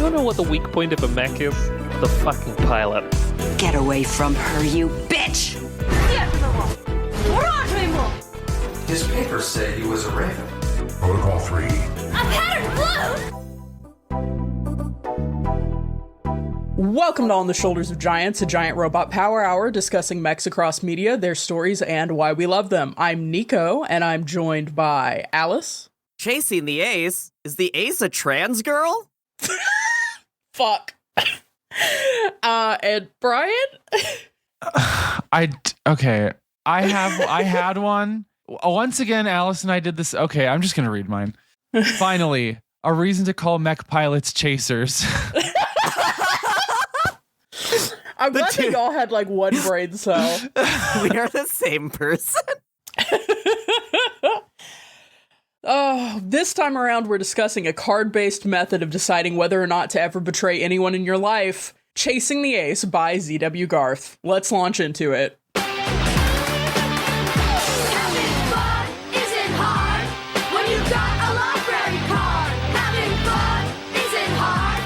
want to know what the weak point of a mech is? The fucking pilot. Get away from her, you bitch! His papers say he was a raven. Protocol 3. A pattern blue! Welcome to On the Shoulders of Giants, a giant robot power hour discussing mechs across media, their stories, and why we love them. I'm Nico, and I'm joined by Alice. Chasing the ace? Is the ace a trans girl? Fuck. And Brian? Okay. I had one. Once again, Alice and I did this. Okay, I'm just gonna read mine. Finally, a reason to call mech pilots chasers. I'm glad that y'all had like one brain cell. We are the same person. Oh, this time around, we're discussing a card-based method of deciding whether or not to ever betray anyone in your life. Chasing the Ace by ZW Garth. Let's launch into it. Having fun isn't hard when you've got a library card. Having fun isn't hard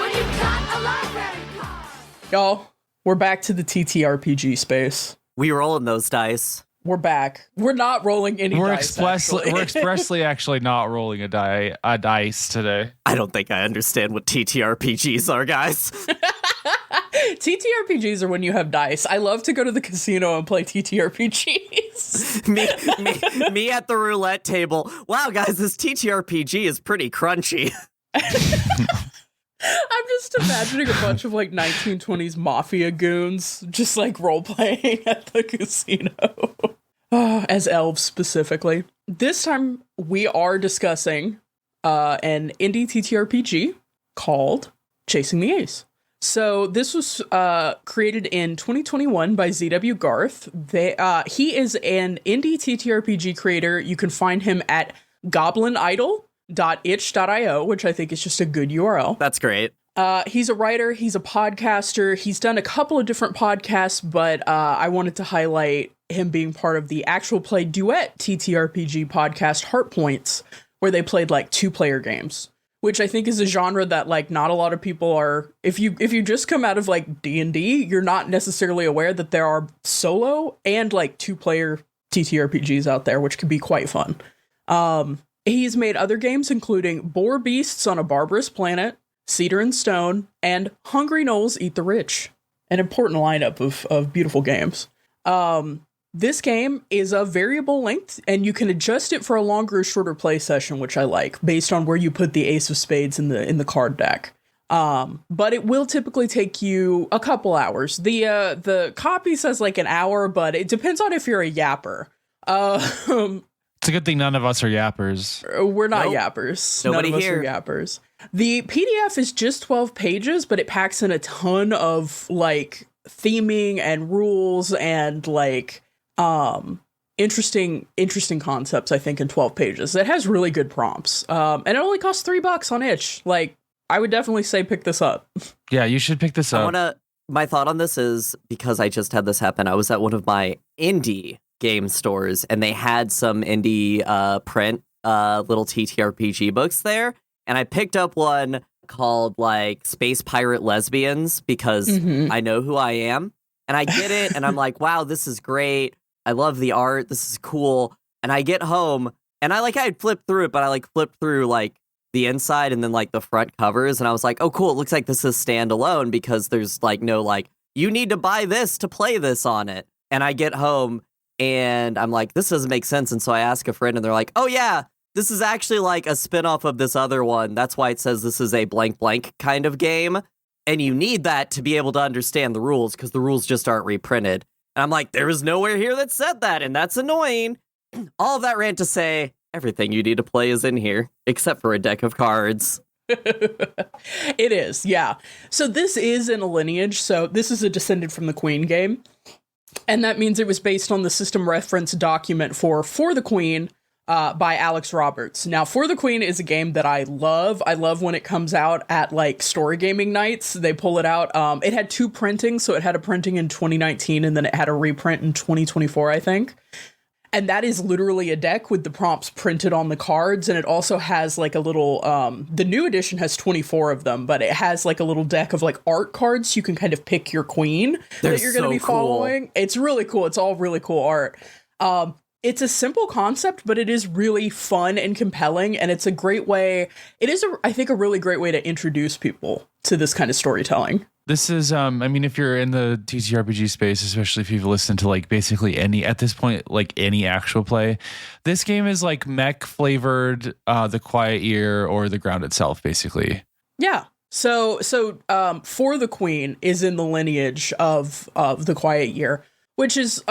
when you've got a library card. Y'all, we're back to the TTRPG space. We rolling those dice. We're back. We're not rolling any We're dice, we're expressly actually not rolling a dice today. I don't think I understand what TTRPGs are, guys. TTRPGs are when you have dice. I love to go to the casino and play TTRPGs. me at the roulette table. Wow, guys, this TTRPG is pretty crunchy. I'm just imagining a bunch of like 1920s mafia goons just like role playing at the casino. As elves specifically. This time we are discussing an indie TTRPG called Chasing the Ace. So this was created in 2021 by ZW Garth. He is an indie TTRPG creator. You can find him at goblinidol.itch.io, which I think is just a good URL. That's great. He's a writer, he's a podcaster, he's done a couple of different podcasts, but I wanted to highlight him being part of the actual play duet TTRPG podcast Heart Points, where they played like 2-player games, which I think is a genre that like not a lot of people are. If you just come out of like D&D, you're not necessarily aware that there are solo and like 2-player TTRPGs out there, which can be quite fun. He's made other games including Boar Beasts on a Barbarous Planet, Cedar and Stone, and Hungry Gnolls Eat the Rich. An important lineup of beautiful games. This game is a variable length, and you can adjust it for a longer or shorter play session, which I like, based on where you put the Ace of Spades in the card deck. But it will typically take you a couple hours. The copy says like an hour, but it depends on if you're a yapper. It's a good thing none of us are yappers. We're not yappers. Nobody None of here. us are yappers. The PDF is just 12 pages, but it packs in a ton of like theming and rules and like interesting concepts, I think, in 12 pages. It has really good prompts. And it only costs $3 on itch. Like, I would definitely say pick this up. Yeah, you should pick this up. My thought on this is, because I just had this happen, I was at one of my indie game stores and they had some indie print little TTRPG books there. And I picked up one called like Space Pirate Lesbians because I know who I am. And I get it and I'm like, wow, this is great. I love the art. This is cool. And I get home and I flipped through it, but I flipped through like the inside and then like the front covers. And I was like, oh, cool. It looks like this is standalone because there's like no like, you need to buy this to play this on it. And I get home and I'm like, this doesn't make sense. And so I ask a friend and they're like, oh, yeah, this is actually like a spinoff of this other one. That's why it says this is a blank blank kind of game. And you need that to be able to understand the rules because the rules just aren't reprinted. And I'm like, there is nowhere here that said that. And that's annoying. All of that rant to say everything you need to play is in here, except for a deck of cards. It is, yeah. So this is in a lineage. So this is a Descended from the Queen game. And that means it was based on the system reference document for the Queen by Alex Roberts. Now, For the Queen is a game that I love. I love when it comes out at like story gaming nights. They pull it out. It had 2 printings. So it had a printing in 2019 and then it had a reprint in 2024, I think. And that is literally a deck with the prompts printed on the cards. And it also has like a little, the new edition has 24 of them, but it has like a little deck of like art cards. So you can kind of pick your queen that you're going to be following. It's really cool. It's all really cool art. It's a simple concept, but it is really fun and compelling. And it's a great way. It is, I think, a really great way to introduce people to this kind of storytelling. This is, I mean, if you're in the TTRPG space, especially if you've listened to like basically any, at this point, like any actual play, this game is like mech flavored, The Quiet Year or The Ground itself, basically. Yeah. So, For the Queen is in the lineage of The Quiet Year, which is,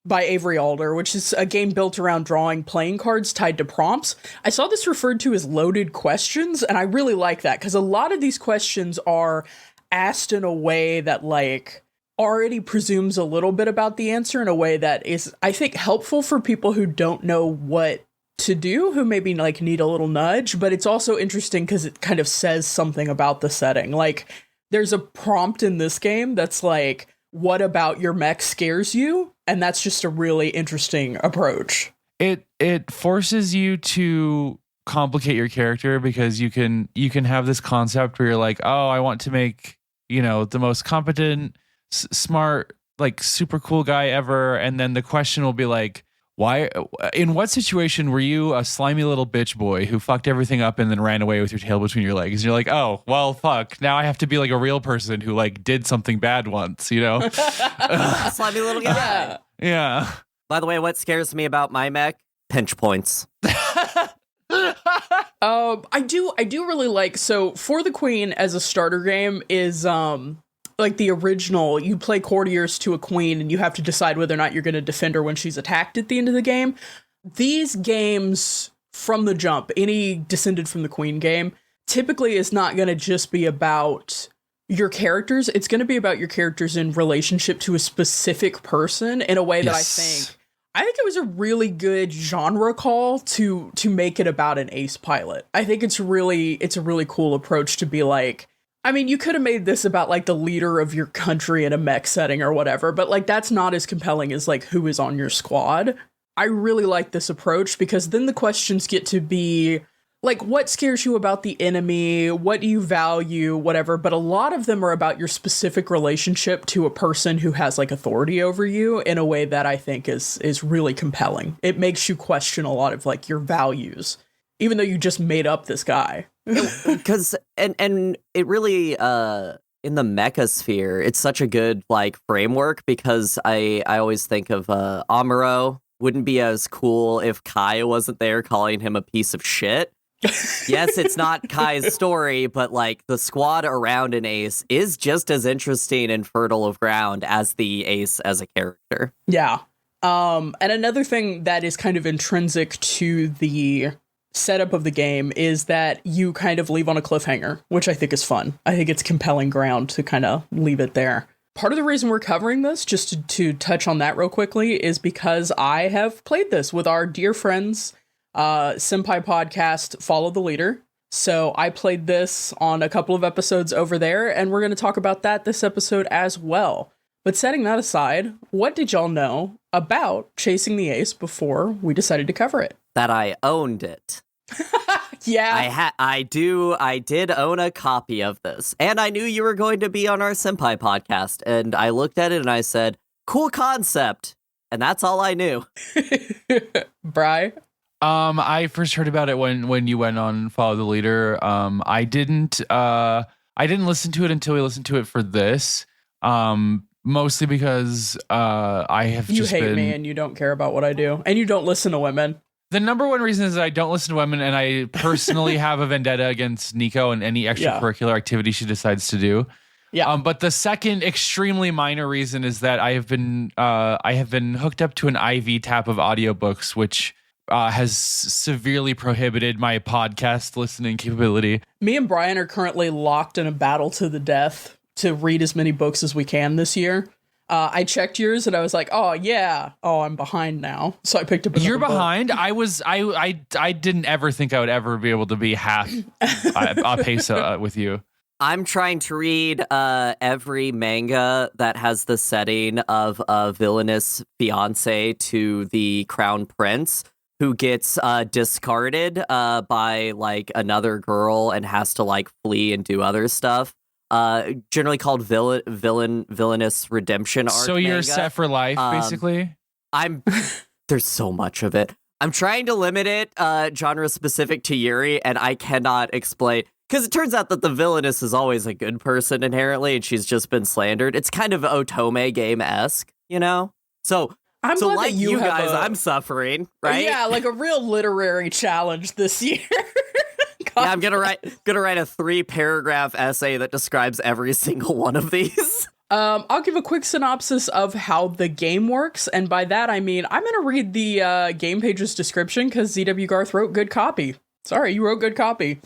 by Avery Alder, which is a game built around drawing playing cards tied to prompts. I saw this referred to as loaded questions, and I really like that because a lot of these questions are asked in a way that like already presumes a little bit about the answer in a way that is, I think, helpful for people who don't know what to do, who maybe like need a little nudge, but it's also interesting because it kind of says something about the setting. Like there's a prompt in this game that's like, what about your mech scares you? And that's just a really interesting approach. It forces you to complicate your character because you can have this concept where you're like, oh, I want to make, you know, the most competent, smart, like super cool guy ever. And then the question will be like, why, in what situation were you a slimy little bitch boy who fucked everything up and then ran away with your tail between your legs? And you're like, oh, well, fuck. Now I have to be like a real person who like did something bad once, you know? Slimy little guy. Yeah. By the way, what scares me about my mech? Pinch points. I do really like, so For the Queen as a starter game is like the original. You play courtiers to a queen and you have to decide whether or not you're going to defend her when she's attacked at the end of the game. These games from the jump, any Descended from the Queen game, typically is not going to just be about your characters. It's going to be about your characters in relationship to a specific person in a way that I think it was a really good genre call to make it about an ace pilot. I think it's a really cool approach to be like, I mean, you could have made this about like the leader of your country in a mech setting or whatever, but like that's not as compelling as like who is on your squad. I really like this approach because then the questions get to be like, what scares you about the enemy? What do you value? Whatever. But a lot of them are about your specific relationship to a person who has like authority over you in a way that I think is really compelling. It makes you question a lot of like your values, even though you just made up this guy. Because and it really in the mecha sphere, it's such a good like framework because I always think of Amuro wouldn't be as cool if Kai wasn't there calling him a piece of shit. Yes, it's not Kai's story, but like the squad around an ace is just as interesting and fertile of ground as the ace as a character. Yeah. And another thing that is kind of intrinsic to the setup of the game is that you kind of leave on a cliffhanger, which I think is fun. I think it's compelling ground to kind of leave it there. Part of the reason we're covering this, just to touch on that real quickly, is because I have played this with our dear friends, Senpai podcast, Follow the Leader. So I played this on a couple of episodes over there, and we're going to talk about that this episode as well. But setting that aside, what did y'all know about Chasing the Ace before we decided to cover it? That I owned it. Yeah. I did own a copy of this. And I knew you were going to be on our Senpai podcast. And I looked at it and I said, cool concept. And that's all I knew. Bri? I first heard about it when you went on Follow the Leader. I didn't listen to it until we listened to it for this. Mostly because I have you just hate been... me and you don't care about what I do, and you don't listen to women. The number one reason is that I don't listen to women, and I personally have a vendetta against Nico and any extracurricular activity she decides to do. Yeah. But the second extremely minor reason is that I have been hooked up to an IV tap of audiobooks, which has severely prohibited my podcast listening capability. Me and Brian are currently locked in a battle to the death to read as many books as we can this year. I checked yours and I was like, oh yeah, I'm behind now. So I picked up another You're book. behind? I didn't ever think I would ever be able to be half a pace with you. I'm trying to read every manga that has the setting of a villainous fiance to the crown prince who gets discarded by like another girl and has to like flee and do other stuff. Generally called villainous redemption arc. So you're manga. set for life, basically. There's so much of it. I'm trying to limit it genre specific to Yuri, and I cannot explain. Because it turns out that the villainess is always a good person inherently, and she's just been slandered. It's kind of Otome game-esque, you know? So I'm glad like that you have guys, I'm suffering, right? Yeah, like a real literary challenge this year. Yeah, I'm gonna write a 3-paragraph essay that describes every single one of these. I'll give a quick synopsis of how the game works, and by that I mean I'm gonna read the game page's description because ZW Garth wrote good copy. Sorry, you wrote good copy.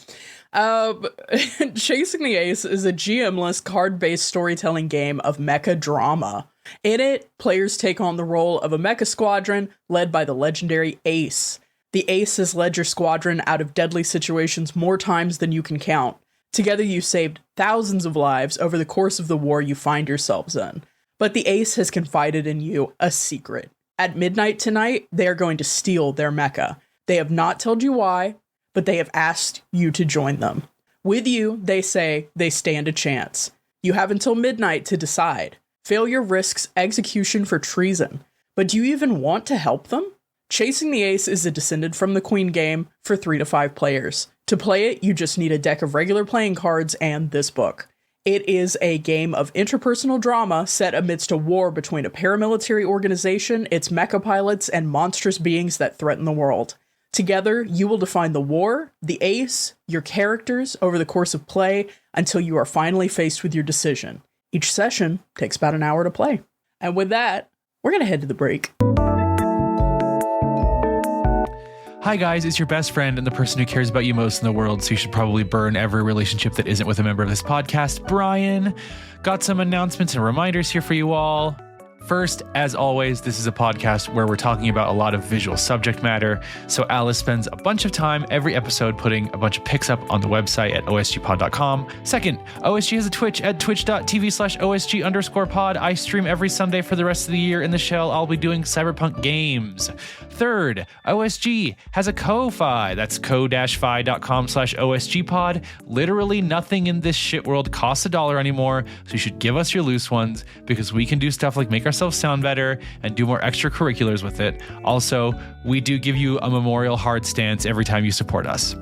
Chasing the Ace is a GM-less card-based storytelling game of mecha drama. In it, players take on the role of a mecha squadron led by the legendary Ace. The Ace has led your squadron out of deadly situations more times than you can count. Together you saved thousands of lives over the course of the war you find yourselves in. But the Ace has confided in you a secret. At midnight tonight, they are going to steal their mecha. They have not told you why, but they have asked you to join them. With you, they say they stand a chance. You have until midnight to decide. Failure risks execution for treason. But do you even want to help them? Chasing the Ace is a descended from the Queen game for 3 to 5 players. To play it, you just need a deck of regular playing cards and this book. It is a game of interpersonal drama set amidst a war between a paramilitary organization, its mecha pilots, and monstrous beings that threaten the world. Together, you will define the war, the Ace, your characters over the course of play until you are finally faced with your decision. Each session takes about an hour to play. And with that, we're going to head to the break. Hi guys, it's your best friend and the person who cares about you most in the world, so you should probably burn every relationship that isn't with a member of this podcast, Brian. Got some announcements and reminders here for you all. First, as always, this is a podcast where we're talking about a lot of visual subject matter, so Alice spends a bunch of time every episode putting a bunch of pics up on the website at osgpod.com. Second, OSG has a Twitch at twitch.tv/OSG_pod. I stream every Sunday for the rest of the year. In the shell, I'll be doing Cyberpunk games. Third, OSG has a Ko-Fi. That's ko-fi.com/OSGpod. Literally nothing in this shit world costs $1 anymore, so you should give us your loose ones because we can do stuff like make ourselves sound better and do more extracurriculars with it. Also, we do give you a memorial hard stance every time you support us.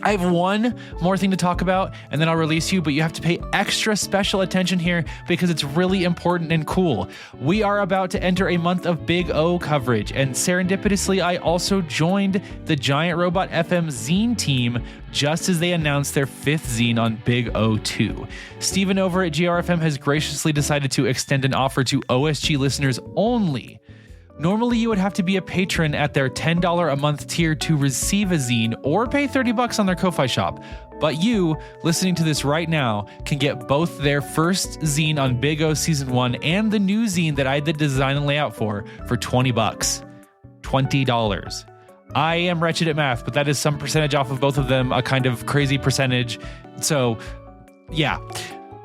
I have one more thing to talk about, and then I'll release you, but you have to pay extra special attention here because it's really important and cool. We are about to enter a month of Big O coverage, and serendipitously, I also joined the Giant Robot FM zine team just as they announced their 5th zine on Big O2. Steven over at GRFM has graciously decided to extend an offer to OSG listeners only. Normally, you would have to be a patron at their $10 a month tier to receive a zine or pay $30 on their Ko-Fi shop. But you, listening to this right now, can get both their first zine on Big O Season 1 and the new zine that I did design and layout for $20. $20. I am wretched at math, but that is some percentage off of both of them, a kind of crazy percentage. So, yeah.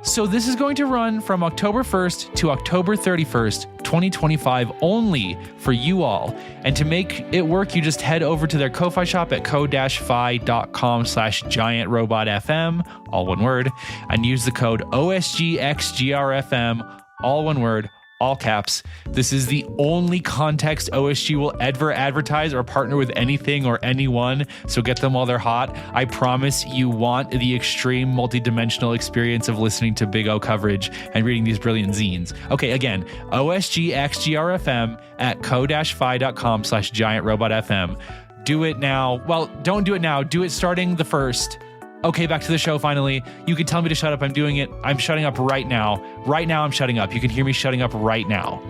So this is going to run from October 1st to October 31st, 2025 only for you all. And to make it work, you just head over to their Ko-Fi shop at ko-fi.com/giantrobotfm, all one word, and use the code OSGXGRFM, all one word, all caps. This is the only context OSG will ever advertise or partner with anything or anyone, so get them while they're hot. I promise you want the extreme multidimensional experience of listening to Big O coverage and reading these brilliant zines. Okay, again, OSGXGRFM at ko-fi.com/giantrobotfm. Do it now. Well, don't do it now. Do it starting the 1st. Okay, back to the show finally. You can tell me to shut up. I'm doing it. I'm shutting up right now. Right now, I'm shutting up. You can hear me shutting up right now.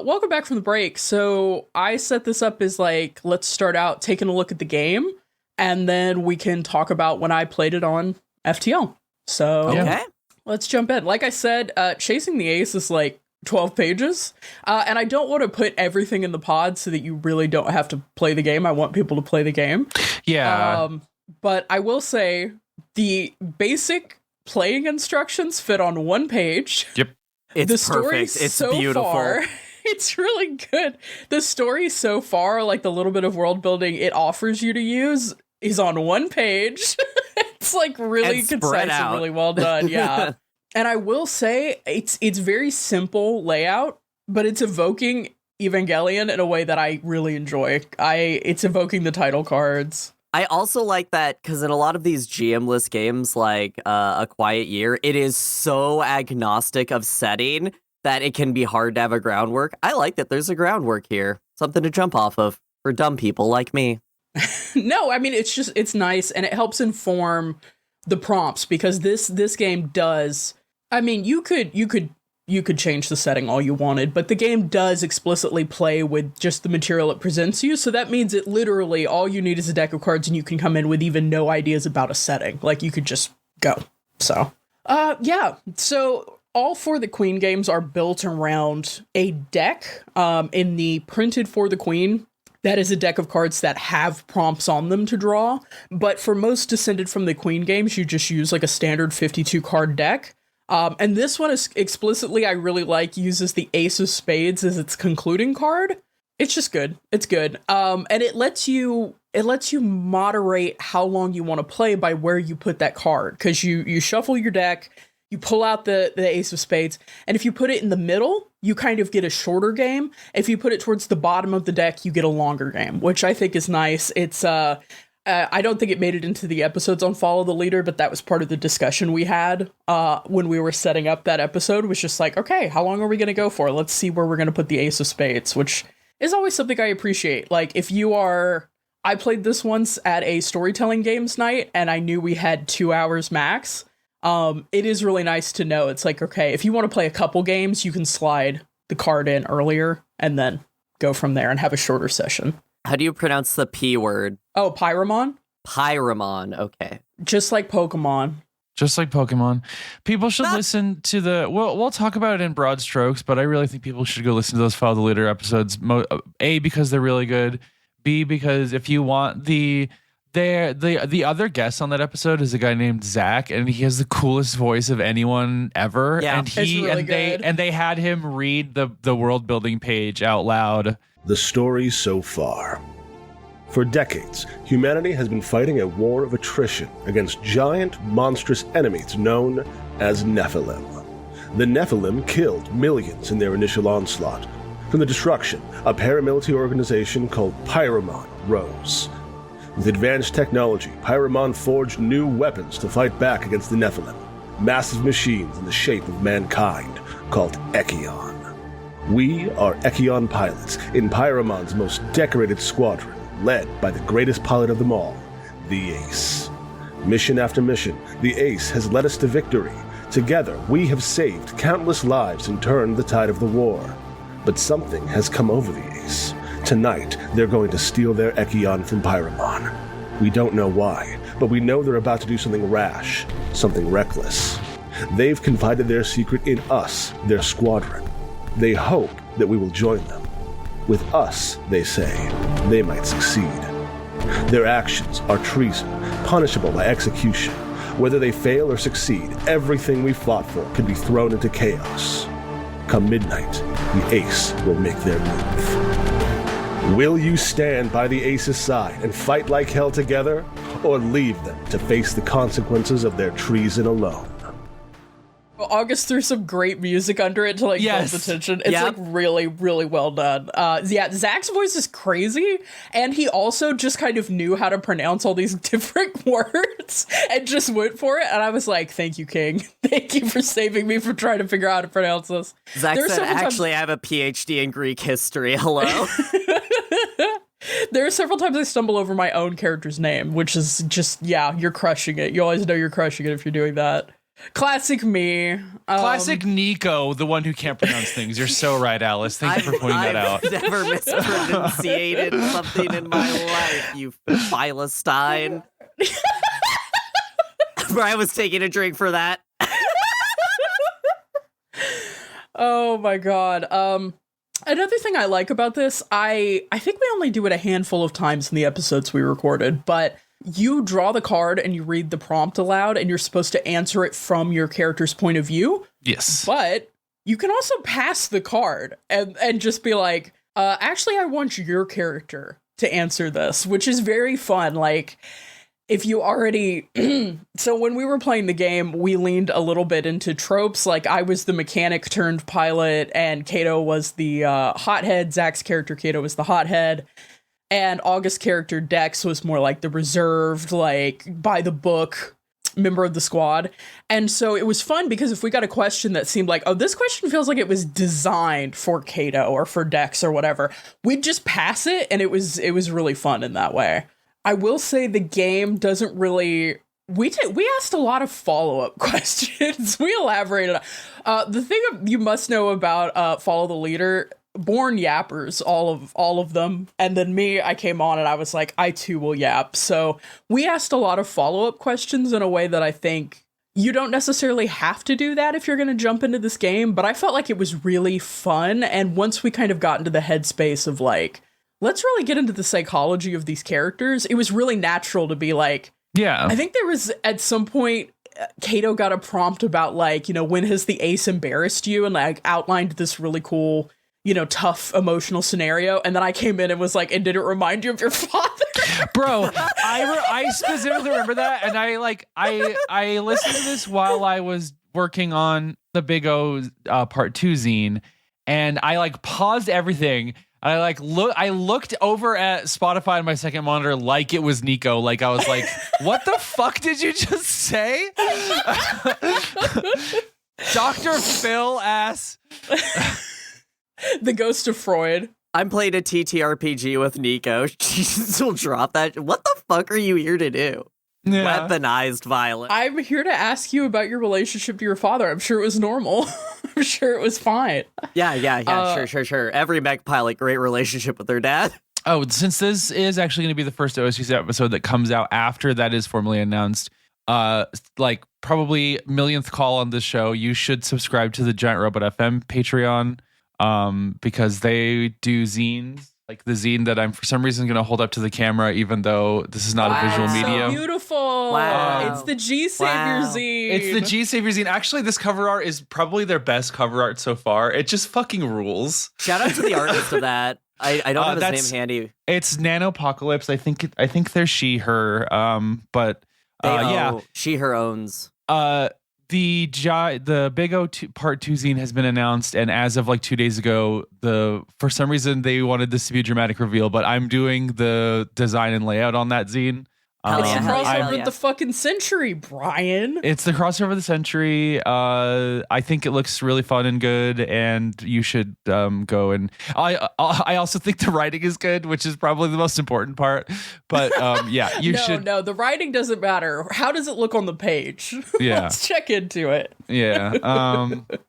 Welcome back from the break. So I set this up as like, let's start out taking a look at the game, and then we can talk about when I played it on FTL. So Okay. let's jump in. Like I said, Chasing the Ace is like 12 pages. And I don't want to put everything in the pod so that you really don't have to play the game. I want people to play the game. Yeah. But I will say the basic playing instructions fit on one page. Yep. It's The story perfect. It's so beautiful. far, it's really good. The story so far, like the little bit of world building it offers you to use, is on one page. It's like really And spread concise out. and really well done. Yeah. And I will say it's very simple layout, but it's evoking Evangelion in a way that I really enjoy. It's evoking the title cards. I also like that because in a lot of these GM-less games like A Quiet Year, it is so agnostic of setting that it can be hard to have a groundwork. I like that there's a groundwork here. Something to jump off of for dumb people like me. No, I mean it's nice and it helps inform the prompts because this game does. I mean, you could change the setting all you wanted, but the game does explicitly play with just the material it presents you. So that means it literally all you need is a deck of cards and you can come in with even no ideas about a setting. Like you could just go. So, yeah. So all 4 of the Queen games are built around a deck. In the printed for the Queen, that is a deck of cards that have prompts on them to draw. But for most Descended from the Queen games, you just use like a standard 52 card deck. And this one is explicitly, I really like, uses the Ace of Spades as its concluding card. It's just good. It's good. And it lets you moderate how long you want to play by where you put that card. Because you shuffle your deck, you pull out the Ace of Spades, and if you put it in the middle, you kind of get a shorter game. If you put it towards the bottom of the deck, you get a longer game, which I think is nice. It's I don't think it made it into the episodes on Follow the Leader, but that was part of the discussion we had when we were setting up that episode, was just like, okay, how long are we going to go for? Let's see where we're going to put the Ace of Spades, which is always something I appreciate. Like, I played this once at a storytelling games night, and I knew we had 2 hours max. It is really nice to know. It's like, okay, if you want to play a couple games, you can slide the card in earlier and then go from there and have a shorter session. How do you pronounce the P word? Oh, Pyramon? Pyramon. Okay. Just like Pokemon. Just like Pokemon. People should listen to we'll talk about it in broad strokes, but I really think people should go listen to those Follow the Leader episodes. A, because they're really good. B, because if you want the other guest on that episode is a guy named Zach, and he has the coolest voice of anyone ever. Yeah, and it's really good. they had him read the world building page out loud. The story so far. For decades, humanity has been fighting a war of attrition against giant, monstrous enemies known as Nephilim. The Nephilim killed millions in their initial onslaught. From the destruction, a paramilitary organization called Pyramon rose. With advanced technology, Pyramon forged new weapons to fight back against the Nephilim, massive machines in the shape of mankind called Echion. We are Echion pilots in Pyramon's most decorated squadron, led by the greatest pilot of them all, the Ace. Mission after mission, the Ace has led us to victory. Together, we have saved countless lives and turned the tide of the war. But something has come over the Ace. Tonight, they're going to steal their Echion from Pyramon. We don't know why, but we know they're about to do something rash, something reckless. They've confided their secret in us, their squadron. They hope that we will join them. With us, they say, they might succeed. Their actions are treason, punishable by execution. Whether they fail or succeed, everything we fought for could be thrown into chaos. Come midnight, the Ace will make their move. Will you stand by the Ace's side and fight like hell together, or leave them to face the consequences of their treason alone? August threw some great music under it to like build the tension. It's Yep. like really, really well done. Yeah, Zach's voice is crazy, and he also just kind of knew how to pronounce all these different words and just went for it. And I was like, "Thank you, King. Thank you for saving me from trying to figure out how to pronounce this." Zach There are said, several times- actually, I have a PhD in Greek history. Hello? There are several times I stumble over my own character's name, which is just, yeah, you're crushing it. You always know you're crushing it if you're doing that. Classic me. Classic Nico, the one who can't pronounce things. You're so right, Alice. Thank you for pointing that out. I've never mispronunciated something in my life, you Philistine. Brian was taking a drink for that. Oh my god. Another thing I like about this, I think we only do it a handful of times in the episodes we recorded, but you draw the card and you read the prompt aloud and you're supposed to answer it from your character's point of view. Yes. But you can also pass the card and just be like, actually, I want your character to answer this, which is very fun. Like, if you already... So when we were playing the game, we leaned a little bit into tropes. Like, I was the mechanic turned pilot, and Kato was the hothead. Zach's character, Kato, was the hothead. And August's character, Dex, was more like the reserved, like, by the book member of the squad. And so it was fun because if we got a question that seemed like, oh, this question feels like it was designed for Kato or for Dex or whatever, we'd just pass it, and it was really fun in that way. I will say the game doesn't really... We asked a lot of follow-up questions. We elaborated. The thing you must know about Follow the Leader... Born yappers, all of them. And then me, I came on and I was like, I too will yap. So we asked a lot of follow-up questions in a way that I think you don't necessarily have to do that if you're going to jump into this game. But I felt like it was really fun. And once we kind of got into the headspace of like, let's really get into the psychology of these characters, it was really natural to be like, yeah. I think there was at some point, Kato got a prompt about like, you know, when has the ace embarrassed you, and like outlined this really cool, you know, tough emotional scenario. And then I came in and was like, and did it remind you of your father? Bro, I specifically remember that. And I listened to this while I was working on the Big O part 2 zine. And I like paused everything. And I looked over at Spotify on my second monitor like it was Nico. Like I was like, what the fuck did you just say? Dr. Phil ass. The ghost of Freud. I'm playing a TTRPG with Nico. Jesus will drop that. What the fuck are you here to do? Yeah. Weaponized violence. I'm here to ask you about your relationship to your father. I'm sure it was normal. I'm sure it was fine. Yeah. Sure. Every mech pilot, great relationship with their dad. Oh, since this is actually going to be the first OSU episode that comes out after that is formally announced, like probably millionth call on this show, you should subscribe to the Giant Robot FM Patreon. Because they do zines, like the zine that I'm for some reason going to hold up to the camera, even though this is not a visual medium. So beautiful. Wow. It's the G Savior zine. It's the G Savior zine. Actually, this cover art is probably their best cover art so far. It just fucking rules. Shout out to the artist of that. I don't have his name handy. It's Nanopocalypse. I think they're she, her. But yeah, she, her owns. The Big O Part 2 zine has been announced, and as of like 2 days ago, for some reason they wanted this to be a dramatic reveal, but I'm doing the design and layout on that zine. It's the crossover of the fucking century, Brian. It's the crossover of the century. I think it looks really fun and good, and you should go. And I also think the writing is good, which is probably the most important part. But yeah, you should. No, the writing doesn't matter. How does it look on the page? Yeah, let's check into it. Yeah.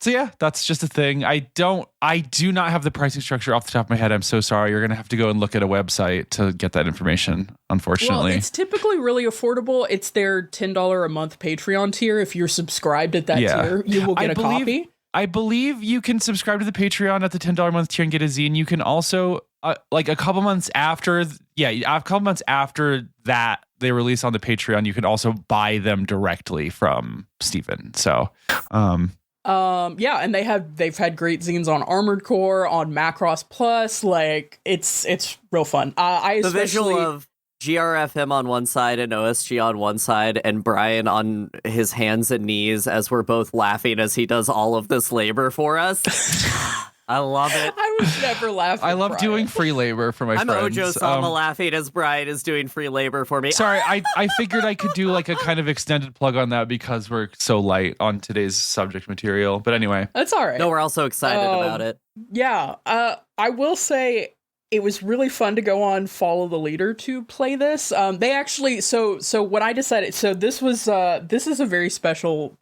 So yeah, that's just a thing. I do not have the pricing structure off the top of my head. I'm so sorry. You're gonna have to go and look at a website to get that information. Unfortunately, well, it's typically really affordable. It's their $10 a month Patreon tier. If you're subscribed at that tier, you will get a copy. I believe you can subscribe to the Patreon at the $10 a month tier and get a zine. You can also like a couple months after that they release on the Patreon, you can also buy them directly from Steven. So yeah, and they've had great zines on Armored Core, on Macross Plus. Like it's real fun. The visual of GRFM on one side and OSG on one side, and Brian on his hands and knees as we're both laughing as he does all of this labor for us. I love it. I was never laughing. I love Brian. doing free labor for my friends. I'm Ojo Sama laughing as Brian is doing free labor for me. Sorry, I figured I could do like a kind of extended plug on that because we're so light on today's subject material. But anyway. That's all right. No, we're all so excited about it. Yeah. I will say it was really fun to go on Follow the Leader to play this. They actually, so when I decided, so this is a very special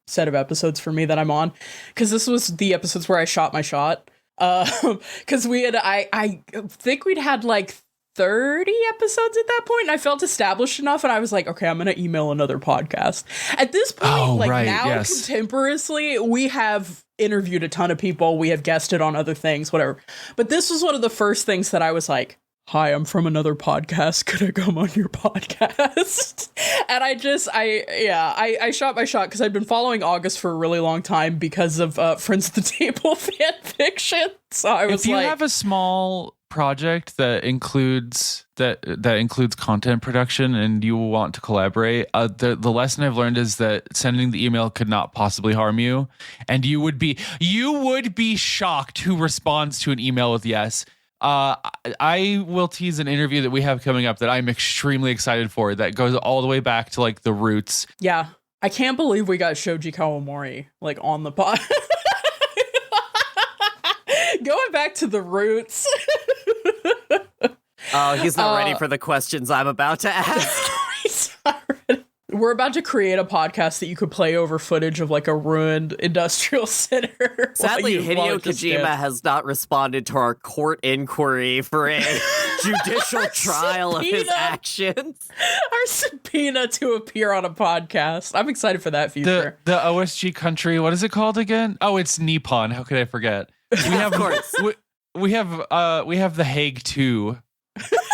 set of episodes for me that I'm on, because this was the episodes where I shot my shot. Because I think we'd had like 30 episodes at that point, and I felt established enough, and I was like, okay, I'm gonna email another podcast. At this point, contemporaneously, we have interviewed a ton of people. We have guested on other things, whatever. But this was one of the first things that I was like, hi, I'm from another podcast. Could I come on your podcast? And I shot my shot because I'd been following August for a really long time because of Friends at the Table fan fiction. So I was if you have a small project that includes content production and you want to collaborate, the lesson I've learned is that sending the email could not possibly harm you, and you would be shocked who responds to an email with yes. I will tease an interview that we have coming up that I'm extremely excited for that goes all the way back to like the roots. Yeah. I can't believe we got Shoji Kawamori like on the pod. Going back to the roots. Oh, he's not ready for the questions I'm about to ask. He's not ready. We're about to create a podcast that you could play over footage of like a ruined industrial center. Sadly, Hideo Kojima has not responded to our court inquiry for a judicial trial of his actions. Our subpoena to appear on a podcast. I'm excited for that future. The OSG country, what is it called again? Oh, it's Nippon. How could I forget? We have, of course. We have The Hague 2.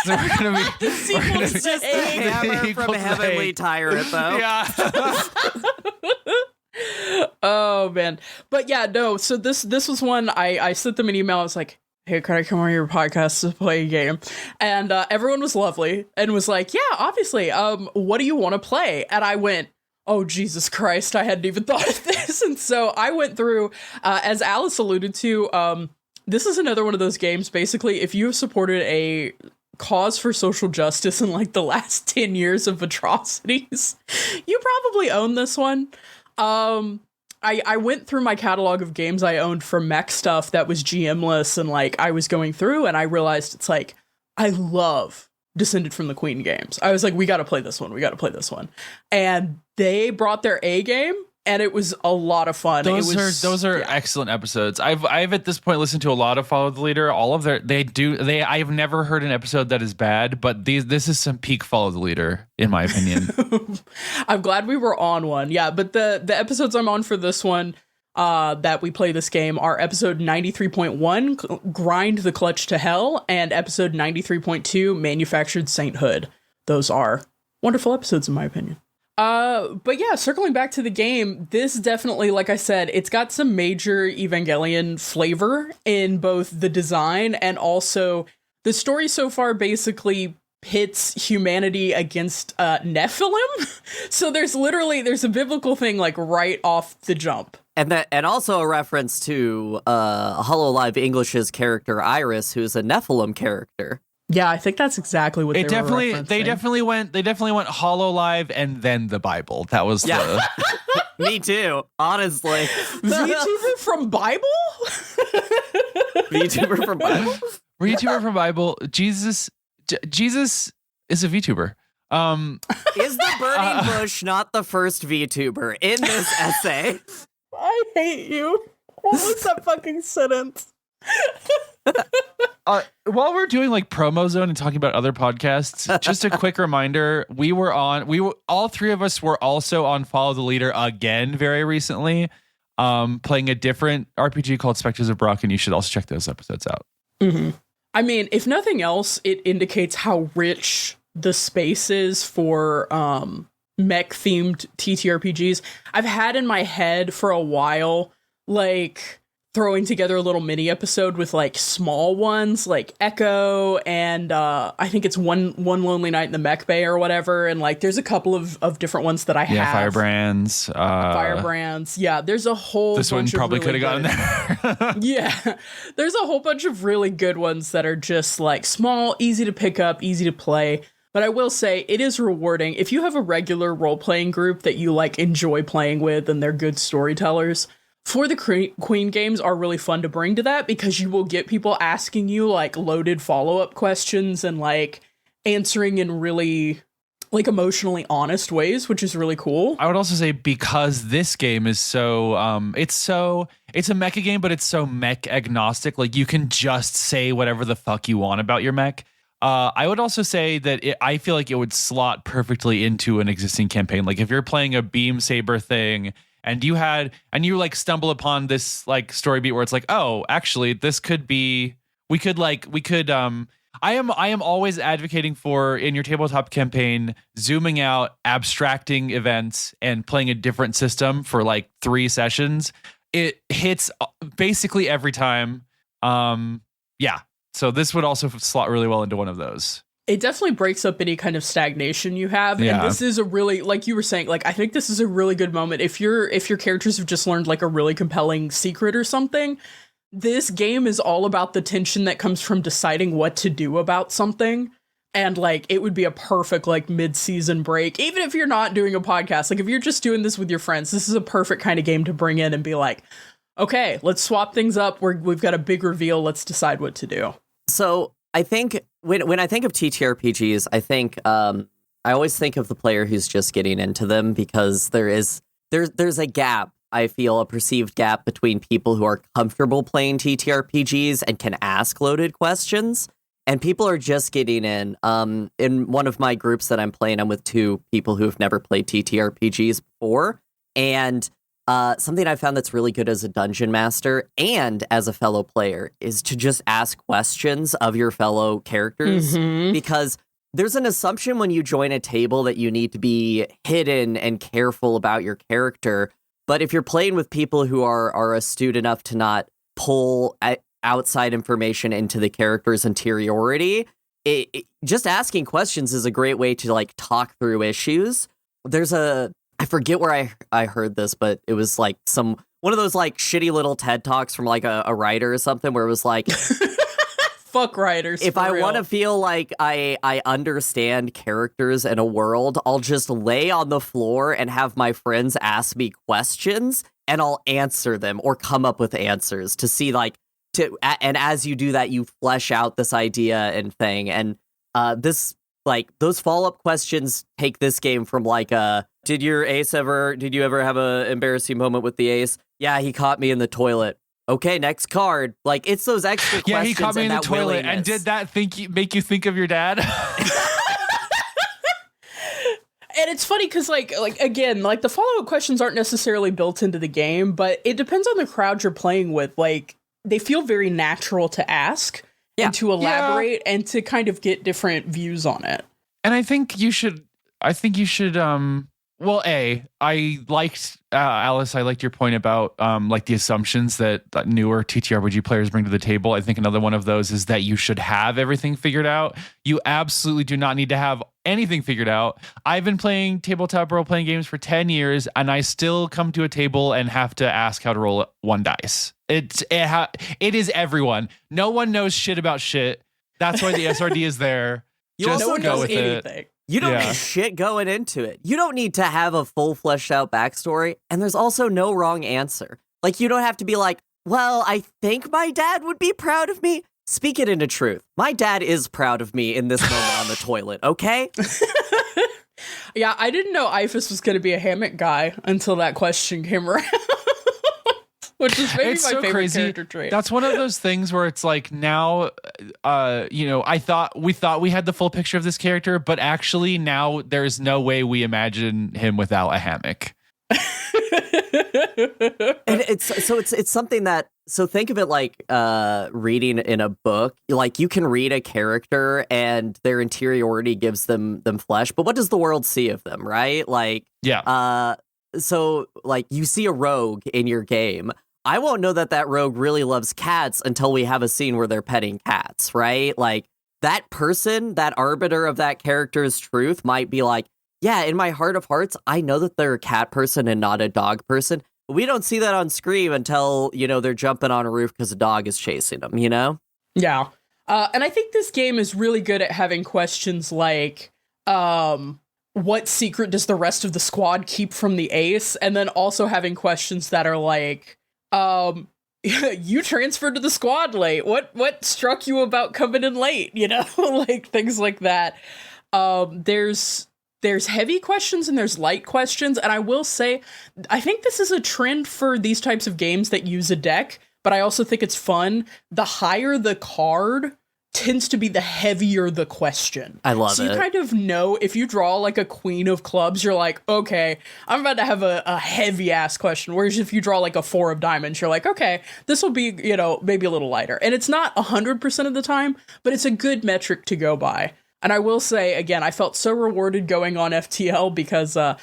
So we're gonna be just the hammer from Heavenly Tyrant, though. Yeah. Oh man, but yeah, no. So this was one I sent them an email. I was like, "Hey, can I come on your podcast to play a game?" And everyone was lovely and was like, "Yeah, obviously. What do you want to play?" And I went, "Oh Jesus Christ, I hadn't even thought of this." And so I went through, as Alice alluded to. This is another one of those games. Basically, if you have supported a cause for social justice in like the last 10 years of atrocities, you probably own this one. I went through my catalog of games I owned for Mech stuff that was GM-less, and like I was going through and I realized it's like, I love Descended from the Queen games. I was like, we got to play this one. And they brought their A game. And it was a lot of fun. Those are excellent episodes. I've at this point listened to a lot of Follow the Leader. All of I've never heard an episode that is bad, but this is some peak Follow the Leader in my opinion. I'm glad we were on one. Yeah, but the episodes I'm on for this one that we play this game are episode 93.1, Grind the Clutch to Hell, and episode 93.2, Manufactured Sainthood. Those are wonderful episodes in my opinion. But yeah, circling back to the game, this definitely, like I said, it's got some major Evangelion flavor in both the design and also the story so far basically pits humanity against Nephilim. So there's a biblical thing like right off the jump. And also a reference to HoloLive English's character Iris, who's a Nephilim character. Yeah, I think that's exactly what they were referencing. They definitely went HoloLive and then the Bible. That was the Me too, honestly. VTuber from Bible? VTuber from Bible? VTuber from Bible. Jesus is a VTuber. Is the burning bush not the first VTuber in this essay? I hate you. What was that fucking sentence? While we're doing like promo zone and talking about other podcasts, just a quick reminder, all three of us were also on Follow the Leader again very recently, playing a different RPG called Spectres of Brock, and you should also check those episodes out. Mm-hmm. I mean, if nothing else, it indicates how rich the space is for mech-themed TTRPGs. I've had in my head for a while, like, throwing together a little mini episode with like small ones like Echo and I think it's one Lonely Night in the Mech Bay or whatever, and like there's a couple of different ones that I have. Firebrands. Firebrands. Yeah, there's a whole this bunch one probably of could really have gotten there. Yeah. There's a whole bunch of really good ones that are just like small, easy to pick up, easy to play. But I will say it is rewarding if you have a regular role-playing group that you like enjoy playing with and they're good storytellers. For the Queen games are really fun to bring to that because you will get people asking you like loaded follow-up questions and like answering in really like emotionally honest ways, which is really cool. I would also say because this game is so it's a mecha game, but it's so mech agnostic. Like you can just say whatever the fuck you want about your mech. I would also say that I feel like it would slot perfectly into an existing campaign. Like if you're playing a beam saber thing and you like stumble upon this like story beat where it's like, oh, actually this could be, we could I am always advocating for, in your tabletop campaign, zooming out, abstracting events, and playing a different system for like 3 sessions. It hits basically every time. Yeah. So this would also slot really well into one of those. It definitely breaks up any kind of stagnation you have. Yeah. And this is a really, like you were saying, like, I think this is a really good moment. If your characters have just learned like a really compelling secret or something, this game is all about the tension that comes from deciding what to do about something. And like, it would be a perfect like mid-season break. Even if you're not doing a podcast, like if you're just doing this with your friends, this is a perfect kind of game to bring in and be like, okay, let's swap things up. We've got a big reveal. Let's decide what to do. So I think when I think of TTRPGs, I think I always think of the player who's just getting into them, because there's a gap. I feel a perceived gap between people who are comfortable playing TTRPGs and can ask loaded questions, and people are just getting in. In one of my groups that I'm playing, I'm with 2 people who have never played TTRPGs before, and something I found that's really good as a dungeon master and as a fellow player is to just ask questions of your fellow characters, because there's an assumption when you join a table that you need to be hidden and careful about your character. But if you're playing with people who are astute enough to not pull outside information into the character's interiority, just asking questions is a great way to like talk through issues. I forget where I heard this, but it was like one of those like shitty little TED Talks from like a writer or something, where it was like, fuck writers. If I want to feel like I understand characters in a world, I'll just lay on the floor and have my friends ask me questions, and I'll answer them or come up with answers to see and as you do that, you flesh out this idea and thing. And those follow-up questions take this game from like did you ever have an embarrassing moment with the ace? Yeah, he caught me in the toilet. Okay, next card. Like, it's those extra questions. Yeah, he caught me in the toilet. Willingness. And did that make you think of your dad? And it's funny because, like again, like the follow-up questions aren't necessarily built into the game, but it depends on the crowd you're playing with. Like, they feel very natural to ask and to elaborate and to kind of get different views on it. And I think you should. Well, I liked Alice. I liked your point about like the assumptions that newer TTRPG players bring to the table. I think another one of those is that you should have everything figured out. You absolutely do not need to have anything figured out. I've been playing tabletop role-playing games for 10 years, and I still come to a table and have to ask how to roll 1 dice. It is everyone. No one knows shit about shit. That's why the SRD is there. Just go with it. You don't need shit going into it. You don't need to have a full fleshed out backstory. And there's also no wrong answer. Like, you don't have to be like, well, I think my dad would be proud of me. Speak it into truth. My dad is proud of me in this moment on the toilet, okay? Yeah, I didn't know Ifus was going to be a hammock guy until that question came around. Which is maybe it's my so favorite crazy. character trait. That's one of those things where it's like now, we thought we had the full picture of this character, but actually now there's no way we imagine him without a hammock. And it's something that, so think of it like reading in a book. Like, you can read a character and their interiority gives them flesh, but what does the world see of them, right? Like, so like you see a rogue in your game. I won't know that rogue really loves cats until we have a scene where they're petting cats, right? Like, that person, that arbiter of that character's truth might be like, yeah, in my heart of hearts, I know that they're a cat person and not a dog person. But we don't see that on screen until, they're jumping on a roof because a dog is chasing them, Yeah. And I think this game is really good at having questions like, what secret does the rest of the squad keep from the ace? And then also having questions that are like, you transferred to the squad late. What struck you about coming in late? Like things like that. There's heavy questions and there's light questions. And I will say, I think this is a trend for these types of games that use a deck, but I also think it's fun. The higher the card, tends to be the heavier the question. I love so it. You kind of know if you draw like a queen of clubs, you're like, okay, I'm about to have a heavy ass question. Whereas if you draw like a 4 of diamonds, you're like, okay, this will be, maybe a little lighter. And it's not 100% of the time, but it's a good metric to go by. And I will say, again, I felt so rewarded going on FTL because I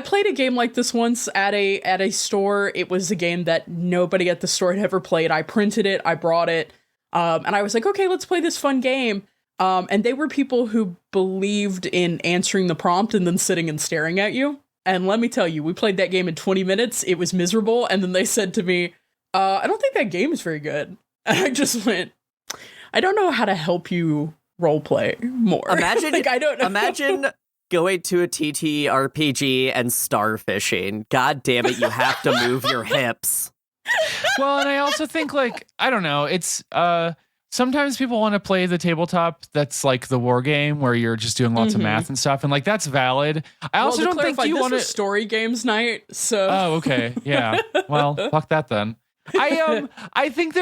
played a game like this once at a store. It was a game that nobody at the store had ever played. I printed it, I brought it, and I was like, okay, let's play this fun game. And they were people who believed in answering the prompt and then sitting and staring at you. And let me tell you, we played that game in 20 minutes. It was miserable. And then they said to me, I don't think that game is very good. And I just went, I don't know how to help you roleplay more. Imagine, like, I don't know. Imagine going to a TTRPG and starfishing. God damn it, you have to move your hips. Well, and I also think, like, I don't know, it's sometimes people want to play the tabletop that's like the war game where you're just doing lots of math and stuff, and like that's valid. I also don't think you want to story games night. So okay, yeah. Well, fuck that then. I think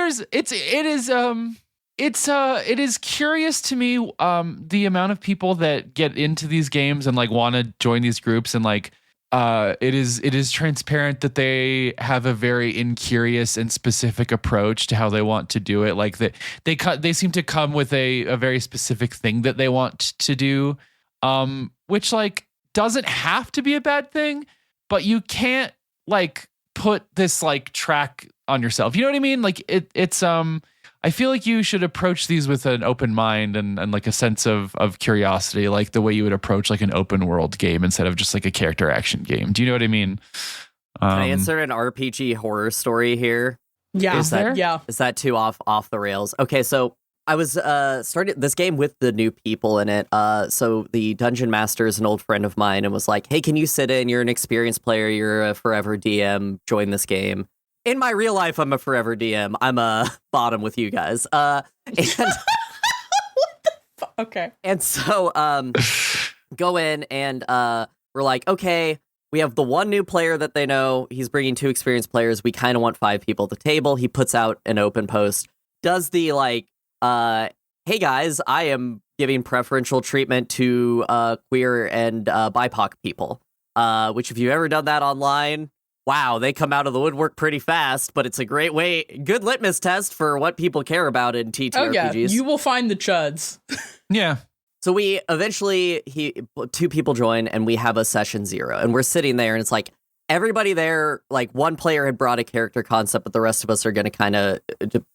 it is curious to me the amount of people that get into these games and like want to join these groups, and like it is transparent that they have a very incurious and specific approach to how they want to do it. Like they seem to come with a very specific thing that they want to do, which like doesn't have to be a bad thing, but you can't like put this like track on yourself. You know what I mean? Like it's I feel like you should approach these with an open mind and like a sense of curiosity, like the way you would approach like an open world game instead of just like a character action game. Do you know what I mean? Can I insert an RPG horror story here? Yeah. Is there? Yeah. Is that too off the rails? Okay, so I was started this game with the new people in it. So the dungeon master is an old friend of mine and was like, hey, can you sit in? You're an experienced player. You're a forever DM. Join this game. In my real life, I'm a forever DM. I'm a bottom with you guys. And What the fuck? Okay. And so go in and we're like, okay, we have the one new player that they know. He's bringing 2 experienced players. We kind of want 5 people at the table. He puts out an open post. Does the like, hey guys, I am giving preferential treatment to queer and BIPOC people. Which if you've ever done that online, wow, they come out of the woodwork pretty fast, but it's a good litmus test for what people care about in TTRPGs. Oh yeah, you will find the chuds. Yeah. So we eventually, 2 people join and we have a session 0 and we're sitting there and it's like everybody there, like one player had brought a character concept, but the rest of us are going to kind of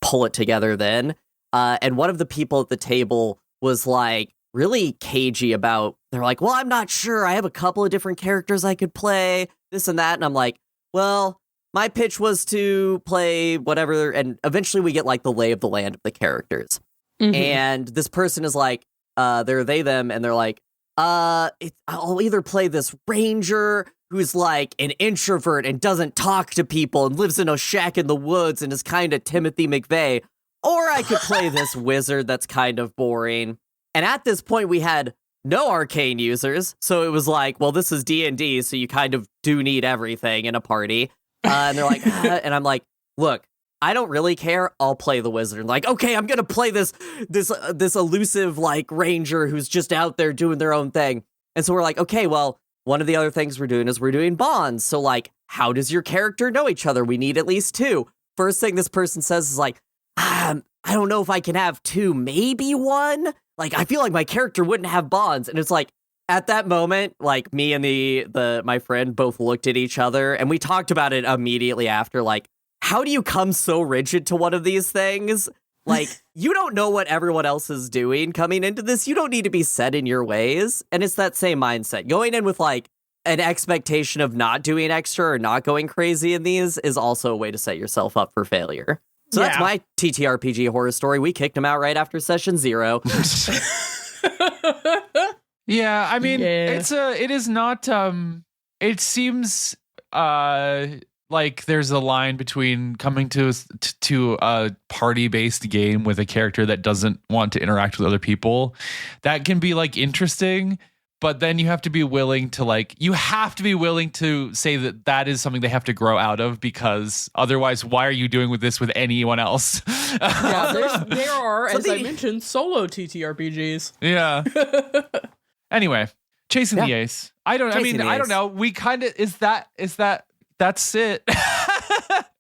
pull it together then. And one of the people at the table was like really cagey about, they're like, well, I'm not sure. I have a couple of different characters I could play, this and that. And I'm like, well, my pitch was to play whatever, and eventually we get like the lay of the land of the characters. And this person is like, they're they, them, and they're like, I'll either play this ranger who's like an introvert and doesn't talk to people and lives in a shack in the woods and is kind of Timothy McVeigh, or I could play this wizard that's kind of boring. And at this point, we had no arcane users, so it was like, well, this is D&D, so you kind of do need everything in a party. And they're like, and I'm like, look, I don't really care. I'll play the wizard. And like, okay, I'm gonna play this elusive like ranger who's just out there doing their own thing. And so we're like, okay, well, one of the other things we're doing is we're doing bonds. So like, how does your character know each other? We need at least 2. First thing this person says is like, I don't know if I can have 2, maybe 1. Like, I feel like my character wouldn't have bonds. And it's like, at that moment, like me and my friend both looked at each other and we talked about it immediately after. Like, how do you come so rigid to one of these things? Like, you don't know what everyone else is doing coming into this. You don't need to be set in your ways. And it's that same mindset. Going in with like an expectation of not doing extra or not going crazy in these is also a way to set yourself up for failure. So that's my TTRPG horror story. We kicked him out right after session 0. Yeah, I mean, it is not, it seems like there's a line between coming to a party-based game with a character that doesn't want to interact with other people. That can be like interesting, but then you have to be willing to say that that is something they have to grow out of, because otherwise, why are you doing this with anyone else? Yeah, there are, as I mentioned, solo TTRPGs. Yeah. Anyway, chasing the ace. I don't know. We kind of that's it.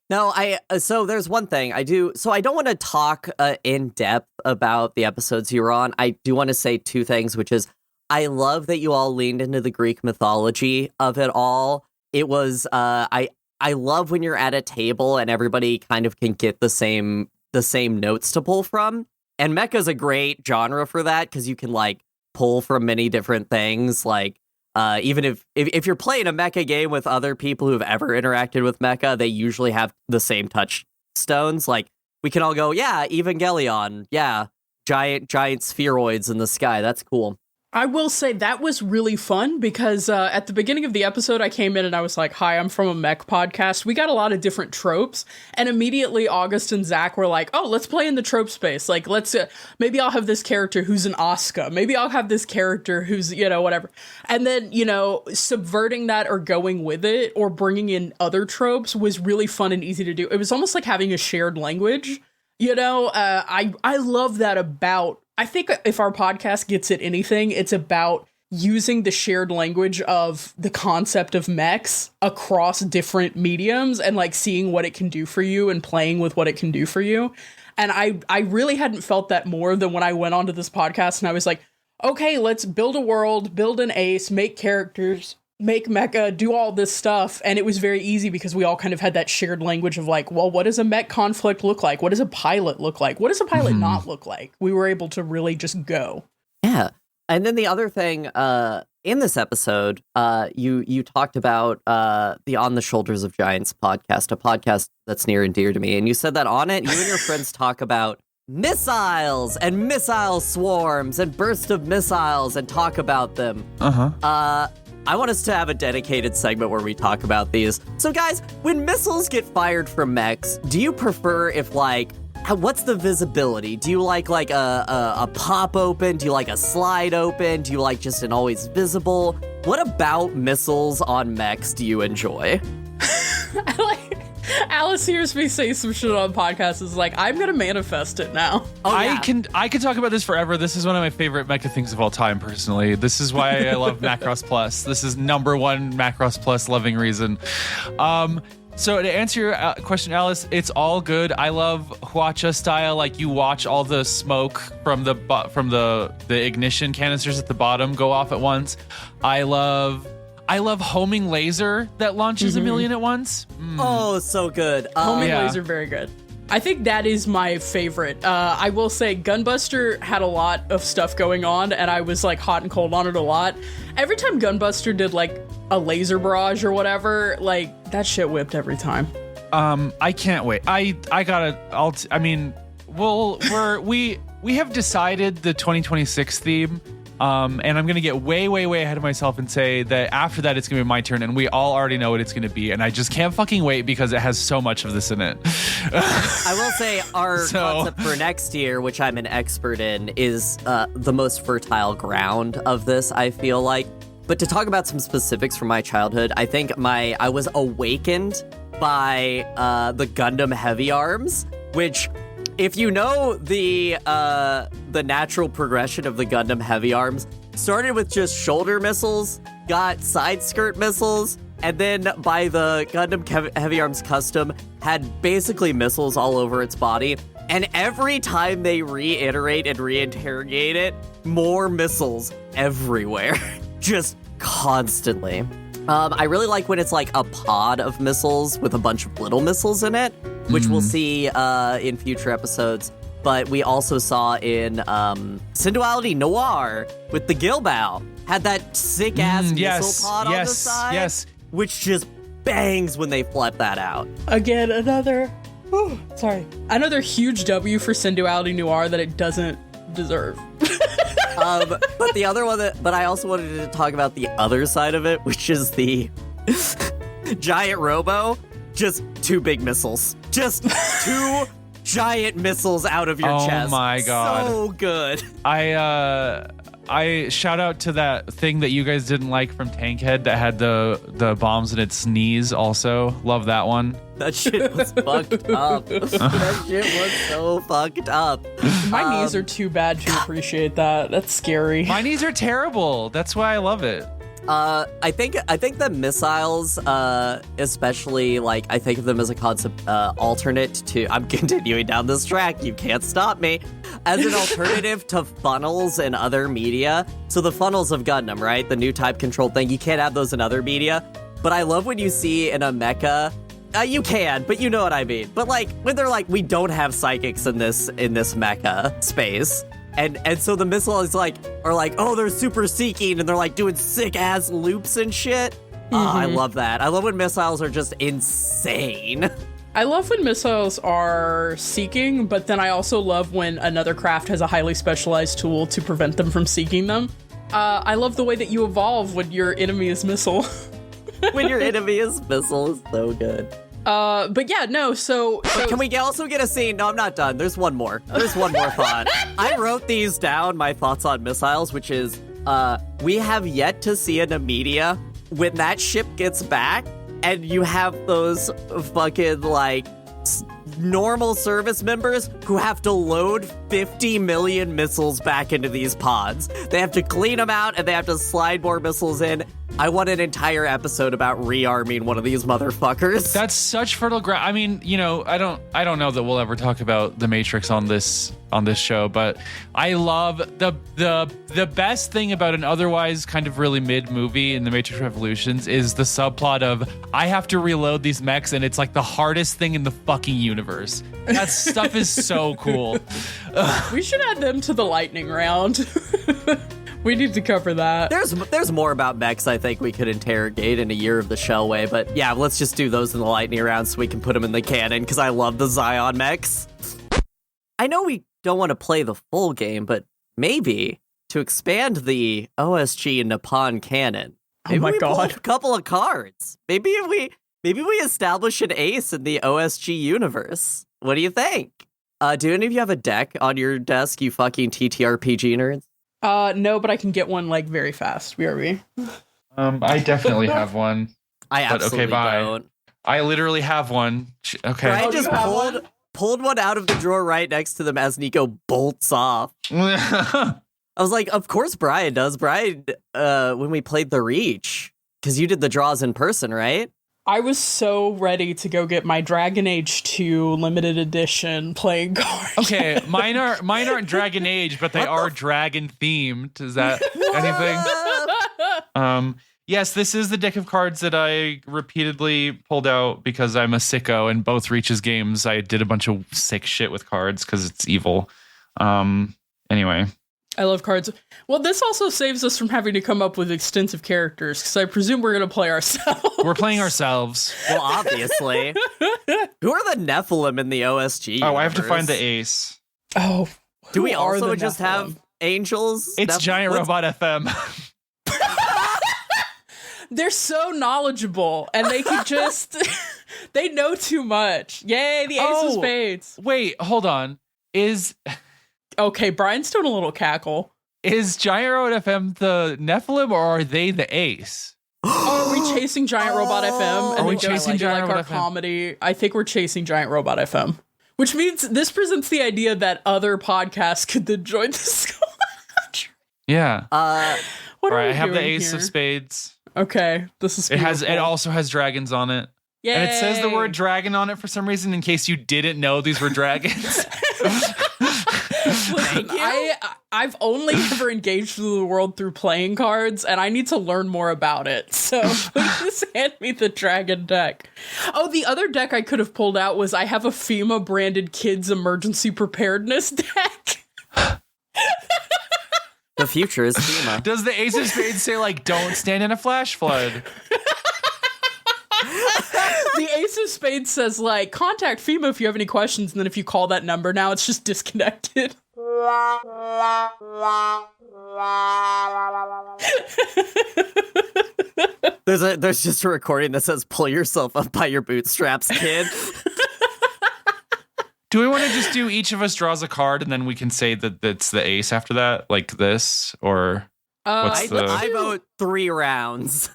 No, so there's one thing I do. So I don't want to talk in depth about the episodes you were on. I do want to say two things, which is I love that you all leaned into the Greek mythology of it all. It was I love when you're at a table and everybody kind of can get the same notes to pull from. And Mecha's a great genre for that, because you can like pull from many different things. Like even if you're playing a mecha game with other people who've ever interacted with mecha, they usually have the same touchstones. Like we can all go, yeah, Evangelion, yeah, giant spheroids in the sky. That's cool. I will say that was really fun, because at the beginning of the episode, I came in and I was like, hi, I'm from a mech podcast. We got a lot of different tropes. And immediately August and Zach were like, oh, let's play in the trope space. Like, let's maybe I'll have this character who's an Asuka. Maybe I'll have this character who's, whatever. And then, subverting that or going with it or bringing in other tropes was really fun and easy to do. It was almost like having a shared language. I love that about, I think if our podcast gets at anything, it's about using the shared language of the concept of mechs across different mediums and like seeing what it can do for you and playing with what it can do for you. And I really hadn't felt that more than when I went onto this podcast and I was like, okay, let's build a world, build an ace, make characters, make mecha, do all this stuff. And it was very easy because we all kind of had that shared language of like, well, what does a mech conflict look like? What does a pilot look like? What does a pilot not look like? We were able to really just go. Yeah. And then the other thing in this episode, you talked about the On the Shoulders of Giants podcast, a podcast that's near and dear to me. And you said that on it, you and your friends talk about missiles and missile swarms and bursts of missiles and talk about them. I want us to have a dedicated segment where we talk about these. So guys, when missiles get fired from mechs, do you prefer if what's the visibility? Do you like a pop open? Do you like a slide open? Do you like just an always visible? What about missiles on mechs do you enjoy? Alice hears me say some shit on podcasts is like, I'm gonna manifest it now. Oh, yeah. I can talk about this forever. This is one of my favorite mecha things of all time, personally. This is why I love Macross Plus. This is number one Macross Plus loving reason. So to answer your question, Alice, it's all good. I love Hwacha style, like you watch all the smoke from the ignition canisters at the bottom go off at once. I love homing laser that launches a million at once. Oh, so good. Homing laser, very good. I think that is my favorite. I will say Gunbuster had a lot of stuff going on, and I was like hot and cold on it a lot. Every time Gunbuster did like a laser barrage or whatever, like that shit whipped every time. I can't wait. We have decided the 2026 theme. And I'm going to get way, way, way ahead of myself and say that after that, it's going to be my turn. And we all already know what it's going to be. And I just can't fucking wait because it has so much of this in it. I will say our concept for next year, which I'm an expert in, is the most fertile ground of this, I feel like. But to talk about some specifics from my childhood, I think I was awakened by the Gundam Heavy Arms, which... If you know the natural progression of the Gundam Heavy Arms, started with just shoulder missiles, got side skirt missiles, and then by the Gundam Heavy Arms Custom, had basically missiles all over its body. And every time they reiterate and reinterrogate it, more missiles everywhere. Just constantly. I really like when it's like a pod of missiles with a bunch of little missiles in it, which we'll see in future episodes. But we also saw in Synduality Noir with the Gilbow, had that sick-ass missile pod on the side, which just bangs when they flip that out. Again, another huge W for Synduality Noir that it doesn't deserve. But the other one but I also wanted to talk about the other side of it, which is the giant robo, just two big missiles. Just two giant missiles out of your chest. Oh my god. So good. I shout out to that thing that you guys didn't like from Tankhead that had the bombs in its knees. Also, love that one. That shit was fucked up. That shit was so fucked up. My knees are too bad to appreciate that. That's scary. My knees are terrible. That's why I love it. I think that missiles, especially like I think of them as a concept alternate to. I'm continuing down this track. You can't stop me. As an alternative to funnels and other media. So the funnels of Gundam, right? The new type control thing. You can't have those in other media. But I love when you see in a mecha. You can, but you know what I mean. But like when they're like, we don't have psychics in this mecha space. And so the missiles are like, oh, they're super seeking, and they're like doing sick ass loops and shit. Oh, I love that. I love when missiles are just insane. I love when missiles are seeking, but then I also love when another craft has a highly specialized tool to prevent them from seeking them. I love the way that you evolve when your enemy is missile. When your enemy is missile is so good. But yeah, no, so can we also get a scene? No, I'm not done. There's one more thought. I wrote these down, my thoughts on missiles, which is, we have yet to see in a media when that ship gets back and you have those fucking, like, normal service members who have to load 50 million missiles back into these pods. They have to clean them out and they have to slide more missiles in. I want an entire episode about rearming one of these motherfuckers. That's such fertile ground. I mean, you know, I don't know that we'll ever talk about the Matrix on this show, but I love the best thing about an otherwise kind of really mid movie in the Matrix Revolutions is the subplot of I have to reload these mechs and it's like the hardest thing in the fucking universe. That stuff is so cool. we should add them to the lightning round. We need to cover that. There's more about mechs I think we could interrogate in a Year of the Shell way, but yeah, let's just do those in the lightning round so we can put them in the canon, because I love the Zion mechs. I know we don't want to play the full game, but maybe to expand the OSG Nippon canon, maybe we pull a couple of cards. Maybe we establish an ace in the OSG universe. What do you think? Do any of you have a deck on your desk, you fucking TTRPG nerds? No, but I can get one like very fast. BRB. I definitely have one. I absolutely don't. I literally have one. Okay. Brian just pulled one out of the drawer right next to them as Nico bolts off. I was like, of course Brian does. Brian, when we played the Reach, because you did the draws in person, right? I was so ready to go get my Dragon Age 2 limited edition playing card. Okay, mine aren't Dragon Age, but they are dragon themed. Is that anything? Yes, this is the deck of cards that I repeatedly pulled out because I'm a sicko. In both Reaches games, I did a bunch of sick shit with cards because it's evil. Anyway. I love cards. Well, this also saves us from having to come up with extensive characters, because I presume we're going to play ourselves. We're playing ourselves. Well, obviously. Who are the Nephilim in the OSG universe? I have to find the ace. Oh. Do we also just have angels? It's Giant Robot FM. They're so knowledgeable, and they can just... they know too much. Yay, the ace of spades. Wait, hold on. Okay, Brian's doing a little cackle. Is Giant Robot FM the Nephilim, or are they the ace? Are we chasing Giant Robot FM? Are we chasing Giant Robot FM? Comedy? I think we're chasing Giant Robot FM. Which means this presents the idea that other podcasts could then join this squad. Yeah. What all are right, we I have the doing ace here? of spades. Okay, this is beautiful. It also has dragons on it. Yay! And it says the word dragon on it for some reason, in case you didn't know these were dragons. Listen, I've only ever engaged with the world through playing cards, and I need to learn more about it. So please hand me the dragon deck. Oh, the other deck I could have pulled out was I have a FEMA branded kids emergency preparedness deck. The future is FEMA. Does the ace of spades say, like, don't stand in a flash flood? The ace of spades says, like, contact FEMA if you have any questions, and then if you call that number, now it's just disconnected. There's just a recording that says, pull yourself up by your bootstraps, kid. Do we want to just do each of us draws a card and then we can say that it's the ace after that, like this, or what's I vote 3 rounds.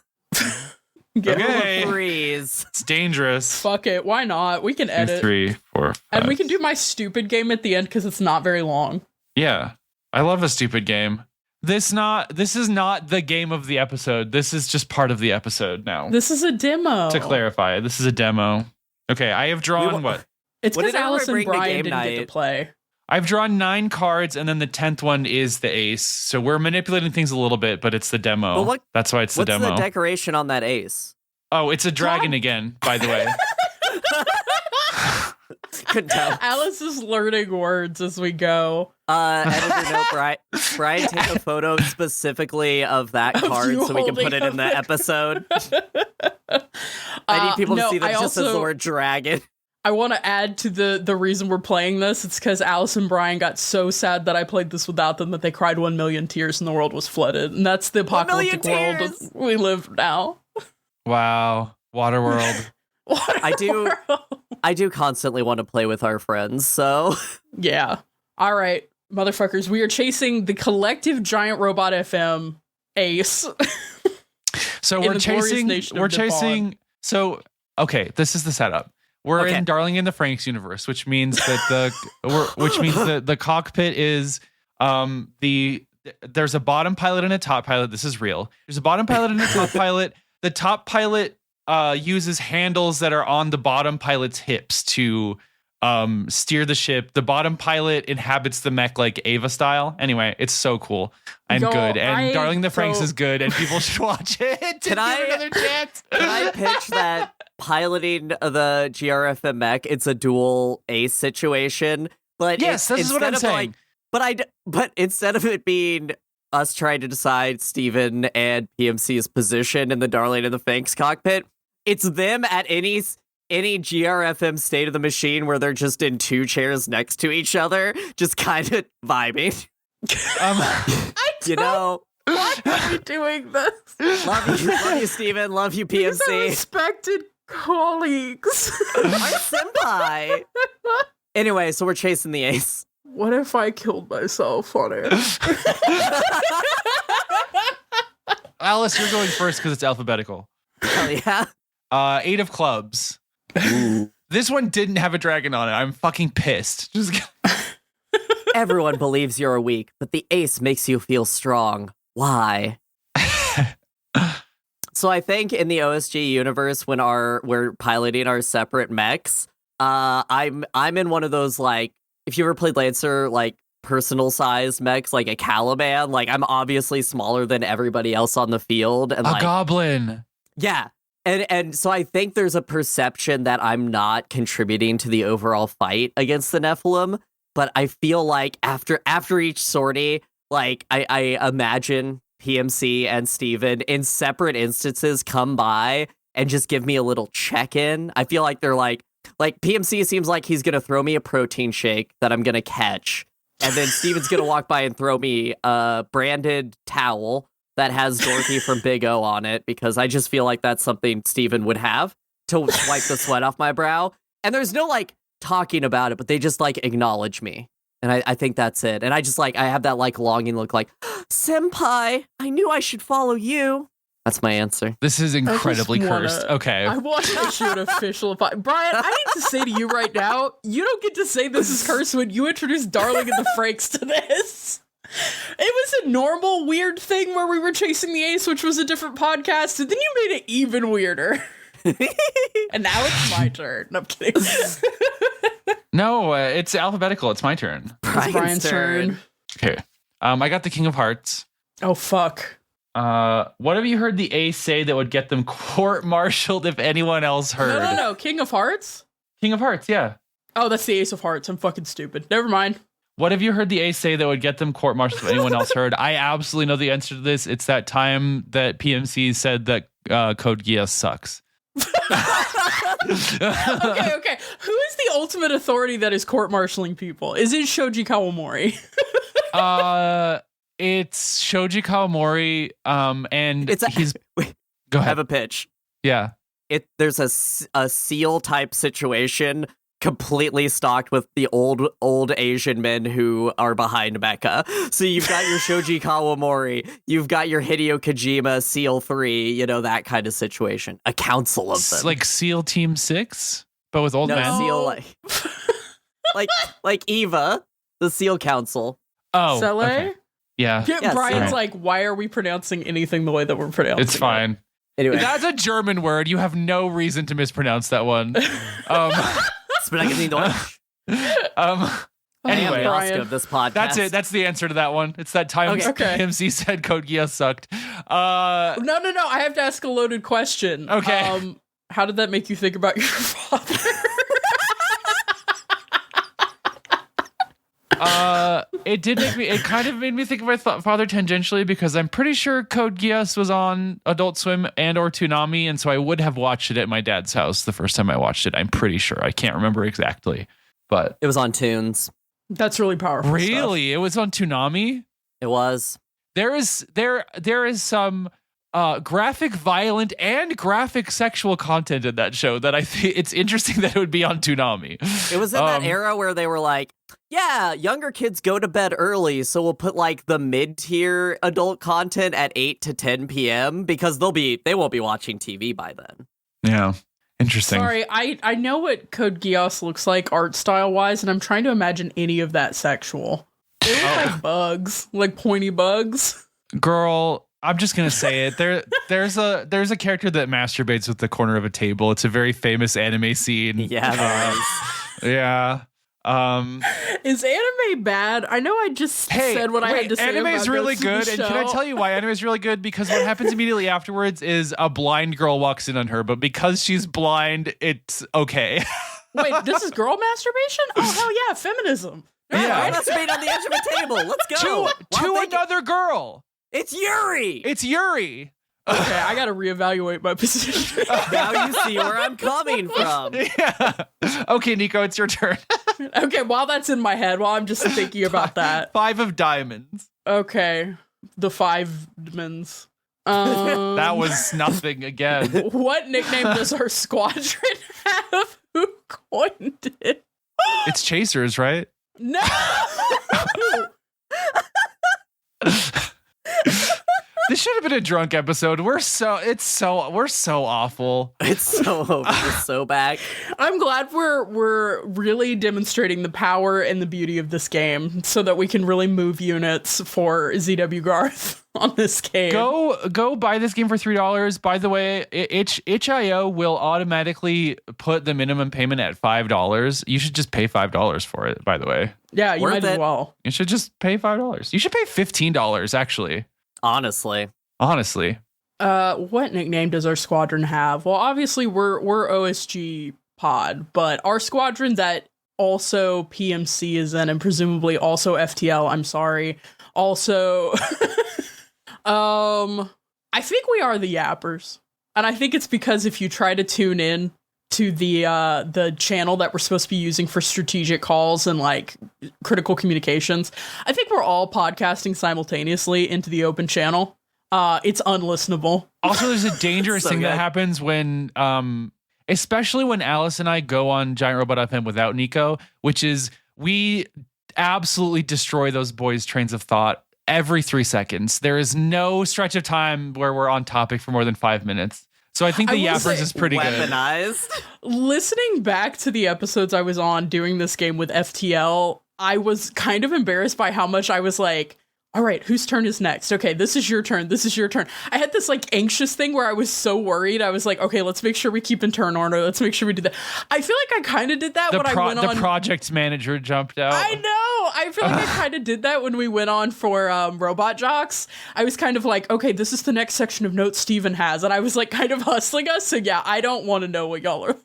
Okay. Threes. It's dangerous. Fuck it. Why not? We can 2, edit. 3, 4, 5. And we can do my stupid game at the end because it's not very long. Yeah, I love a stupid game. This is not the game of the episode. This is just part of the episode now. This is a demo. To clarify, this is a demo. Okay, I have drawn what? It's What because did everyone Alice and bring to Brian game didn't get to night? play. I've drawn 9 cards, and then the 10th one is the ace. So we're manipulating things a little bit, but it's the demo. But That's why it's the What's demo. the decoration on that ace? Oh, it's a dragon again, by the way. Couldn't tell. Alice is learning words as we go. Editor note, Brian, take a photo specifically of that card you so we can put holding it in the up the episode. I need people to no, see that I just as the also- word dragon. I want to add to the reason we're playing this. It's because Alice and Brian got so sad that I played this without them that they cried 1 million tears and the world was flooded. And that's the 1 million apocalyptic world tears! we live now. Wow, Waterworld. I do constantly want to play with our friends, so Yeah. All right, motherfuckers. We are chasing the collective giant robot FM Ace. So In we're the glorious chasing. nation of We're Nippon. chasing. So okay, this is the setup. We're Okay. in Darling in the Franxx universe, which means that the cockpit is there's a bottom pilot and a top pilot. This is real. There's a bottom pilot and a top pilot. The top pilot uses handles that are on the bottom pilot's hips to steer the ship. The bottom pilot inhabits the mech like Ava style. Anyway, it's so cool and Yo, good. And Darling in the Franxx so- is good, and people should watch it. Can I- another chance? can I pitch that piloting the GRFM mech, it's a dual ace situation? But Yes, this is what I'm instead of, saying. But instead of it being us trying to decide Steven and PMC's position in the Darling and the Franxx cockpit, it's them at any GRFM state of the machine where they're just in 2 chairs next to each other, just kind of vibing. You know, Why are we doing this? love you, Steven. Love you, These are PMC. respected colleagues. Our senpai. Anyway, so we're chasing the ace. What if I killed myself on air? Alice, you're going first because it's alphabetical. Hell yeah. 8 of clubs. This one didn't have a dragon on it. I'm fucking pissed. Everyone believes you're weak, but the ace makes you feel strong. Why? So I think in the OSG universe, when we're piloting our separate mechs, I'm in one of those, like, if you ever played Lancer, like personal sized mechs, like a Caliban, like I'm obviously smaller than everybody else on the field, and A like goblin. yeah. And so I think there's a perception that I'm not contributing to the overall fight against the Nephilim, but I feel like after each sortie, like I imagine PMC and Steven in separate instances come by and just give me a little check-in. I feel like they're like PMC seems like he's gonna throw me a protein shake that I'm gonna catch, and then Steven's gonna walk by and throw me a branded towel that has Dorothy from Big O on it, because I just feel like that's something Steven would have to wipe the sweat off my brow. And there's no like talking about it, but they just like acknowledge me. And I think that's it. And I just like, I have that like longing look like, Senpai, I knew I should follow you. That's my answer. This is incredibly cursed. Okay. I want to issue an official apology. Brian, I need to say to you right now, you don't get to say this is cursed when you introduced Darling and the Franxx to this. It was a normal weird thing where we were chasing the ace, which was a different podcast, and then you made it even weirder. And now it's my turn. No, I'm kidding. No, it's alphabetical. It's my turn. It's Brian's turn. Okay. I got the King of Hearts. Oh, fuck. What have you heard the ace say that would get them court-martialed if anyone else heard? No. King of Hearts? King of Hearts, yeah. Oh, that's the Ace of Hearts. I'm fucking stupid. Never mind. What have you heard the ace say that would get them court-martialed if anyone else heard? I absolutely know the answer to this. It's that time that PMC said that Code Geass sucks. Okay. Who is the ultimate authority that is court-martialing people? Is it Shoji Kawamori? It's Shoji Kawamori, and he's... Wait, Go I ahead. have a pitch. Yeah. There's a seal type situation. completely stocked with the old Asian men who are behind Mecha. So you've got your Shoji Kawamori, you've got your Hideo Kojima, SEAL 3, you know, that kind of situation. A council of them. Like SEAL Team 6, but with old no, men? SEAL like Eva, the SEAL Council. Oh, Sele? okay. Yeah. Yes, Brian's right. like, why are we pronouncing anything the way that we're pronouncing It's fine. Anyway, That's a German word. You have no reason to mispronounce that one. Sprechen Deutsch. Anyway, the Oscar of this podcast. that's it. That's the answer to that one. It's that time Okay. MC said Code Geass sucked. No. I have to ask a loaded question. Okay. How did that make you think about your father? It kind of made me think of my father tangentially, because I'm pretty sure Code Geass was on Adult Swim and or Toonami, and so I would have watched it at my dad's house the first time I watched it. I'm pretty sure. I can't remember exactly, but It was on Tunes. That's really powerful. really, it was on Toonami. It was. There is some graphic, violent, and graphic sexual content in that show that I think it's interesting that it would be on Toonami. It was in that era where they were like, yeah, younger kids go to bed early, so we'll put like the mid-tier adult content at 8 to 10 p.m. because they won't be watching TV by then. Yeah, interesting. Sorry, I know what Code Geass looks like art style wise, and I'm trying to imagine any of that sexual. They look like bugs, like pointy bugs. Girl, I'm just gonna say it. There's a character that masturbates with the corner of a table. It's a very famous anime scene. Yeah, there is. Yeah. Is anime bad? I know I just said what I had to say. Anime is about really this good, and can I show. tell you why anime is really good? Because what happens immediately afterwards is a blind girl walks in on her, but because she's blind, it's okay. Wait, this is girl masturbation? Oh hell yeah, feminism. Yeah. I masturbate on the edge of a table. Let's go. to another girl. It's Yuri. It's Yuri. Okay, I gotta reevaluate my position. Now you see where I'm coming from. Yeah. Okay, Nico, it's your turn. Okay, while that's in my head, while I'm just thinking about that. 5 of diamonds. Okay, the 5 demons. That was nothing again. What nickname does our squadron have? Who coined it? It's Chasers, right? No! This should have been a drunk episode. We're so awful. It's so back. I'm glad we're really demonstrating the power and the beauty of this game so that we can really move units for ZW Garth on this game. Go buy this game for $3. By the way, itch.io will automatically put the minimum payment at $5. You should just pay $5 for it, by the way. Yeah, you Worth might as it. well. You should just pay $5. You should pay $15, actually. Honestly. What nickname does our squadron have? Well, obviously we're OSG pod, but our squadron that also PMC is in, and presumably also FTL, I'm sorry. Also, I think we are the Yappers. And I think it's because if you try to tune in to the channel that we're supposed to be using for strategic calls and like critical communications, I think we're all podcasting simultaneously into the open channel. It's unlistenable. Also, there's a dangerous So thing that good. happens when, especially when Alice and I go on Giant Robot FM without Nico, which is we absolutely destroy those boys' trains of thought every 3 seconds. There is no stretch of time where we're on topic for more than 5 minutes. So I think the I will Yappers say- is pretty good. Weaponized. Listening back to the episodes I was on doing this game with FTL, I was kind of embarrassed by how much I was like, all right, whose turn is next? Okay, this is your turn. This is your turn. I had this like anxious thing where I was so worried. I was like, okay, let's make sure we keep in turn order. Let's make sure we do that. I feel like I kind of did that when I went on. The project manager jumped out. I know. I feel like I kind of did that when we went on for Robot Jocks. I was kind of like, okay, this is the next section of notes Steven has. And I was like kind of hustling us. So yeah, I don't want to know what y'all are.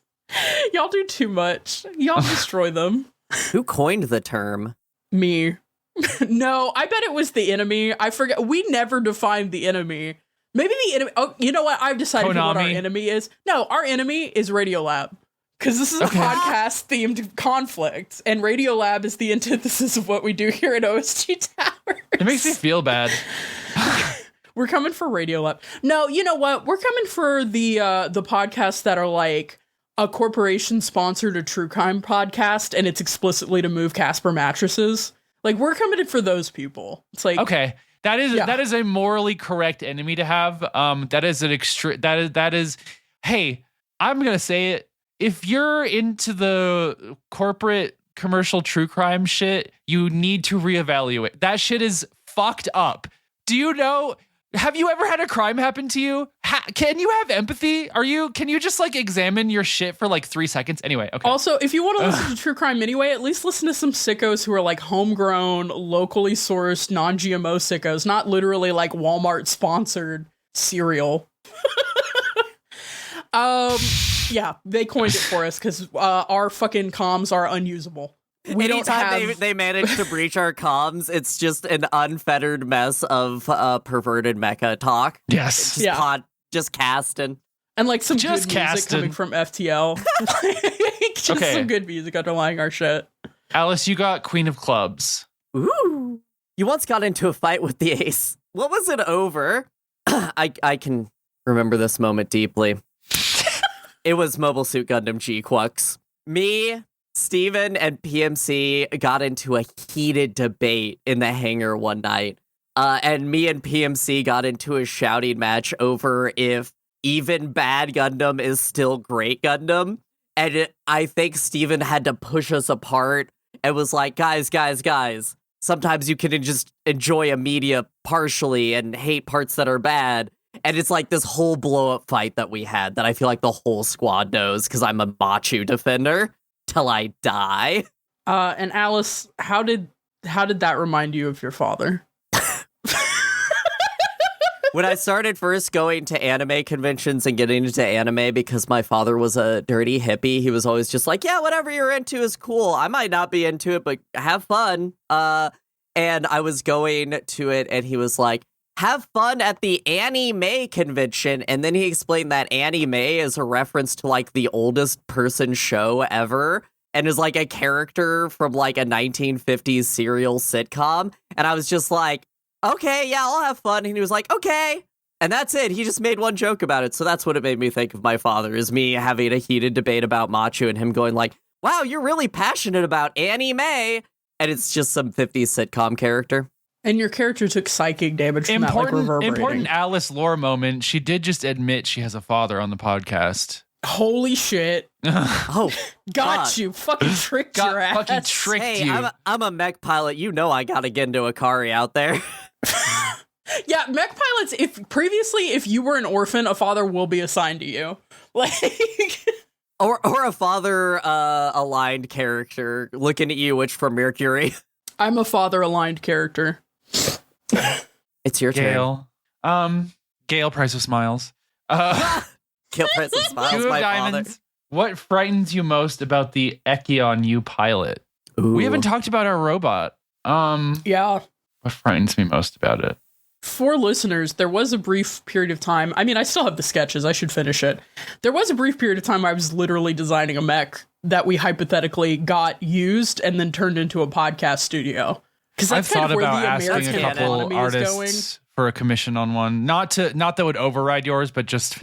Y'all do too much. Y'all destroy them. Who coined the term? Me. No, I bet it was the enemy. I forget. We never defined the enemy. Maybe the enemy. Oh, you know what? I've decided what our Konami. enemy is. No, our enemy is Radiolab. Because this is a podcast themed conflict, and Radiolab is the antithesis of what we do here at OSG Tower. It makes me feel bad. We're coming for Radiolab. No, you know what? We're coming for the podcasts that are like a corporation sponsored a true crime podcast and it's explicitly to move Casper mattresses. Like, we're coming for those people. It's like, Okay. That is a morally correct enemy to have. That is hey, I'm going to say it. If you're into the corporate commercial true crime shit, you need to reevaluate. That shit is fucked up. Do you know? Have you ever had a crime happen to you? Can you have empathy? Can you just like examine your shit for like 3 seconds? Anyway, okay. Also, if you want to listen to true crime anyway, at least listen to some sickos who are like homegrown, locally sourced, non-GMO sickos, not literally like Walmart sponsored cereal. Yeah, they coined it for us because our fucking comms are unusable. Anytime they manage to breach our comms, it's just an unfettered mess of perverted mecha talk. Yes. Just casting. And like some Just good music casting. coming from FTL. Just Okay. some good music underlying our shit. Alice, you got Queen of Clubs. Ooh. You once got into a fight with the ace. What was it over? I can remember this moment deeply. It was Mobile Suit Gundam G-Quux. Me, Steven, and PMC got into a heated debate in the hangar one night. And me and PMC got into a shouting match over if even bad Gundam is still great Gundam. And I think Steven had to push us apart and was like, guys, sometimes you can just enjoy a media partially and hate parts that are bad. And it's like this whole blow-up fight that we had that I feel like the whole squad knows because I'm a Machu defender till I die. And Alice, how did that remind you of your father? When I started first going to anime conventions and getting into anime because my father was a dirty hippie, he was always just like, yeah, whatever you're into is cool. I might not be into it, but have fun. And I was going to it and he was like, have fun at the anime convention. And then he explained that anime is a reference to like the oldest person show ever and is like a character from like a 1950s serial sitcom. And I was just like, okay, yeah, I'll have fun. And he was like, okay. And that's it. He just made one joke about it. So that's what it made me think of my father, is me having a heated debate about Machu and him going like, wow, you're really passionate about anime. And it's just some 50s sitcom character. And your character took psychic damage from that, like, reverberating. Important Alice lore moment. She did just admit she has a father on the podcast. Holy shit. Oh, Got God. you. Fucking tricked your ass. Fucking tricked Hey, you. I'm a mech pilot. You know I gotta get into Akari out there. Yeah, mech pilots, if you were an orphan, a father will be assigned to you. Like or a father aligned character looking at you, which from Mercury. I'm a father aligned character. It's your turn. Gale. Gale, Price of Smiles. Kill Princess Smiles, Two of my Diamonds. father. What frightens you most about the Echion U pilot? Ooh. We haven't talked about our robot. Yeah. What frightens me most about it? For listeners, there was a brief period of time. I mean, I still have the sketches. I should finish it. There was a brief period of time where I was literally designing a mech that we hypothetically got used and then turned into a podcast studio. Because I've thought about asking a couple economy is going. artists for a commission on one. Not that would override yours, but just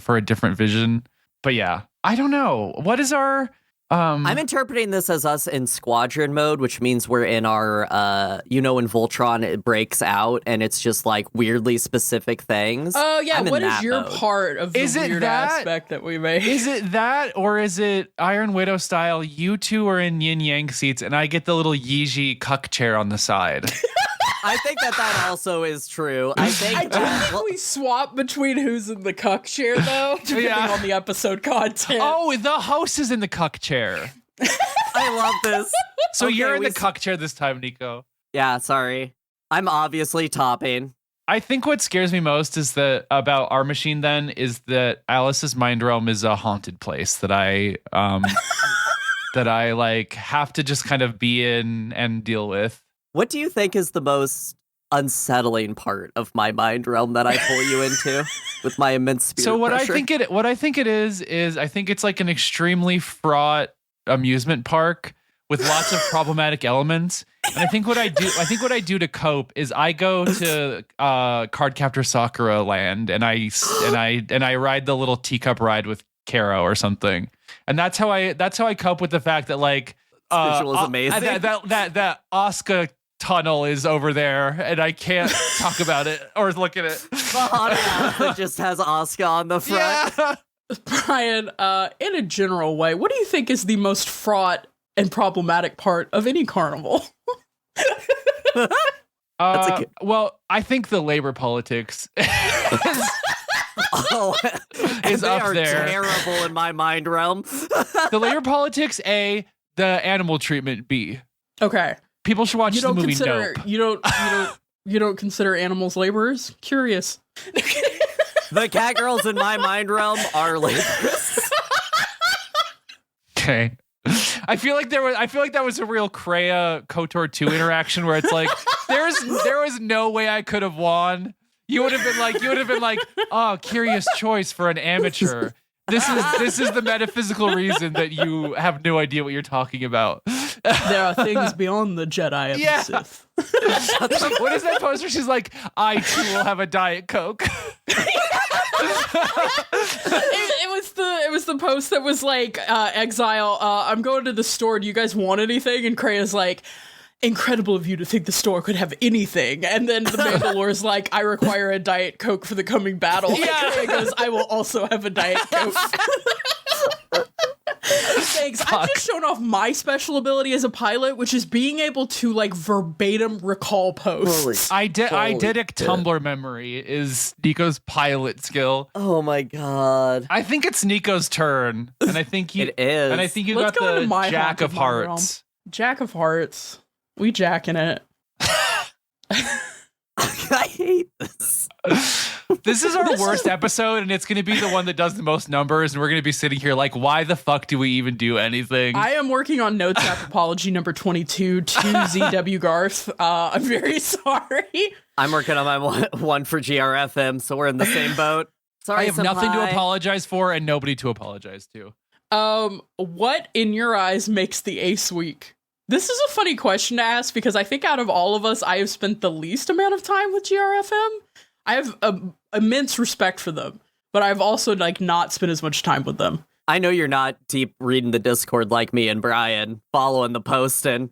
for a different vision. But yeah, I don't know. What is our... I'm interpreting this as us in squadron mode, which means we're in our, when Voltron it breaks out and it's just like weirdly specific things. Oh, yeah. I'm in What is that your mode. part of the Is it weird that? aspect that we made? Is it that, or is it Iron Widow style? You two are in yin yang seats, and I get the little Yeezy cuck chair on the side. I think that also is true. I think I do think we swap between who's in the cuck chair, though, depending Yeah. on the episode content. Oh, the host is in the cuck chair. I love this. So Okay, you're in we the cuck chair this time, Nico. Yeah, sorry. I'm obviously topping. I think what scares me most is that about our machine then is that Alice's mind realm is a haunted place that I that I like have to just kind of be in and deal with. What do you think is the most unsettling part of my mind realm that I pull you into with my immense spirit So what pressure? I think it is I think it's like an extremely fraught amusement park with lots of problematic elements. And I think what I do to cope is I go to Cardcaptor Sakura Land and I ride the little teacup ride with Caro or something. And that's how I cope with the fact that like visual is amazing. that Oscar tunnel is over there and I can't talk about it or look at it. The hot ass that just has Oscar on the front. Yeah. Brian, in a general way, what do you think is the most fraught and problematic part of any carnival? Well, I think the labor politics is They up are there. terrible in my mind realm. The labor politics, A, the animal treatment, B. Okay. People should watch the movie Nope. You don't consider animals laborers? Curious. The cat girls in my mind realm are laborers. Okay. I feel like that was a real Kreia KOTOR 2 interaction where it's like there was no way I could have won. You would have been like, oh, curious choice for an amateur. This is the metaphysical reason that you have no idea what you're talking about. There are things beyond the Jedi and the Sith. What is that poster? She's like, I too will have a Diet Coke. It was the post that was like, Exile, I'm going to the store. Do you guys want anything? And Kreia's like, incredible of you to think the store could have anything. And then the Mandalore's like, I require a Diet Coke for the coming battle. Yeah. And Kreia goes, I will also have a Diet Coke. Thanks. I've just shown off my special ability as a pilot, which is being able to like verbatim recall posts. Eidetic Tumblr memory is Nico's pilot skill. Oh my god. I think it's Nico's turn, and I think It is. And I think you Let's got go into the my Jack of Haunted Realm. Hearts. Jack of Hearts. We jacking it. I hate this. This is our worst episode, and it's going to be the one that does the most numbers, and we're going to be sitting here like, why the fuck do we even do anything? I am working on notes app apology number 22 to ZW Garth. I'm very sorry. I'm working on my one for GRFM, so we're in the same boat. Sorry, I have nothing to senpai. apologize for and nobody to apologize to. What in your eyes makes the ace week? This is a funny question to ask because I think out of all of us, I have spent the least amount of time with GRFM. I have immense respect for them, but I've also like not spent as much time with them. I know you're not deep reading the Discord like me and Brian, following the posting.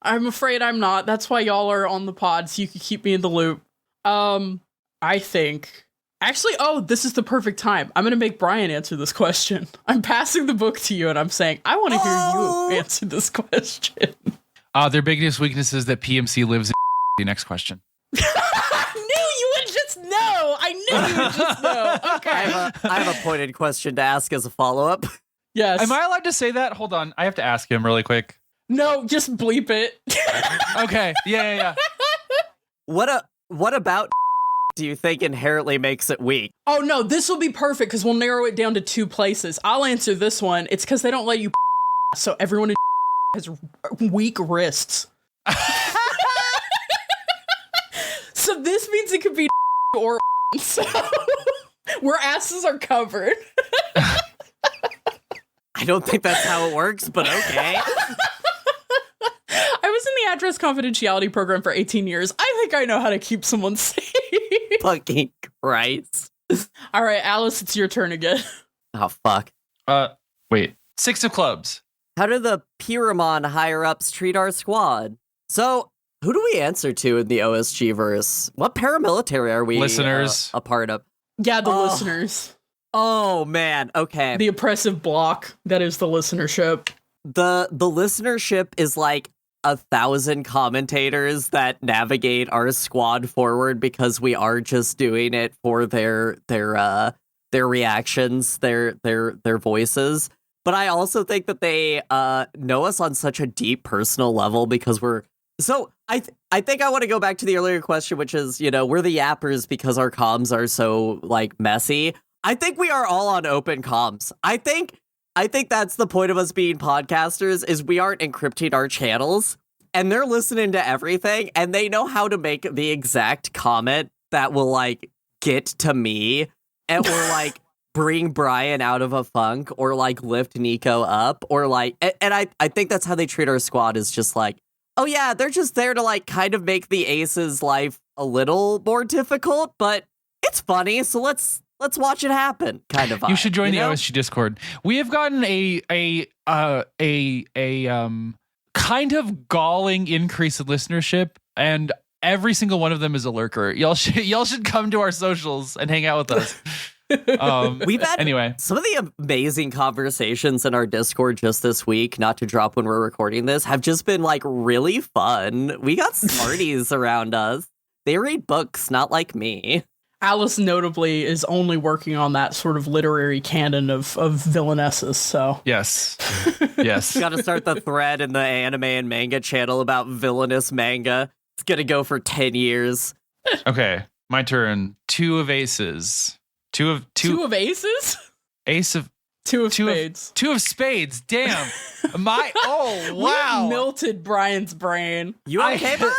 I'm afraid I'm not. That's why y'all are on the pod, so you can keep me in the loop. I think... Actually, this is the perfect time. I'm going to make Brian answer this question. I'm passing the book to you, and I'm saying, I want to hear you answer this question. Their biggest weakness is that PMC lives in the next question. I knew you would just know. I knew you would just know. Okay. I have a pointed question to ask as a follow-up. Yes. Am I allowed to say that? Hold on. I have to ask him really quick. No, just bleep it. Okay. Yeah. What about do you think inherently makes it weak? Oh, no, this will be perfect because we'll narrow it down to two places. I'll answer this one. It's because they don't let you so everyone in has weak wrists. So this means it could be or so where asses are covered. I don't think that's how it works, but okay. I was in the address confidentiality program for 18 years. I think I know how to keep someone safe. Fucking Christ. All right, Alice, it's your turn again. Oh, fuck. Wait. 6 of clubs. How do the Pyramon higher-ups treat our squad? So, who do we answer to in the OSG verse? What paramilitary are we Listeners. A part of? Yeah, the listeners. Oh, man. Okay. The oppressive block that is the listenership. The listenership is like 1,000 commentators that navigate our squad forward because we are just doing it for their reactions, their voices. But I also think that they know us on such a deep personal level because we're so. I think I want to go back to the earlier question, which is, we're the yappers because our comms are so like messy. I think we are all on open comms. I think that's the point of us being podcasters is we aren't encrypting our channels and they're listening to everything and they know how to make the exact comment that will like get to me and or like bring Brian out of a funk or like lift Nico up or like, and I think that's how they treat our squad is just like, oh yeah, they're just there to like kind of make the Ace's life a little more difficult, but it's funny. So let's let's watch it happen kind of vibe. You should join the know? OSG Discord. We have gotten a kind of galling increase in listenership, and every single one of them is a lurker. Y'all should come to our socials and hang out with us. We've had anyway. Some of the amazing conversations in our Discord just this week, not to drop when we're recording this, have just been like really fun. We got smarties around us. They read books, not like me. Alice notably is only working on that sort of literary canon of villainesses, so. Yes. Yes. Got to start the thread in the anime and manga channel about villainous manga. It's going to go for 10 years. Okay, my turn. Two of aces. Two of aces? Ace of Two of spades. Two of spades. Damn. Oh, We wow. melted Brian's brain. You okay, bud?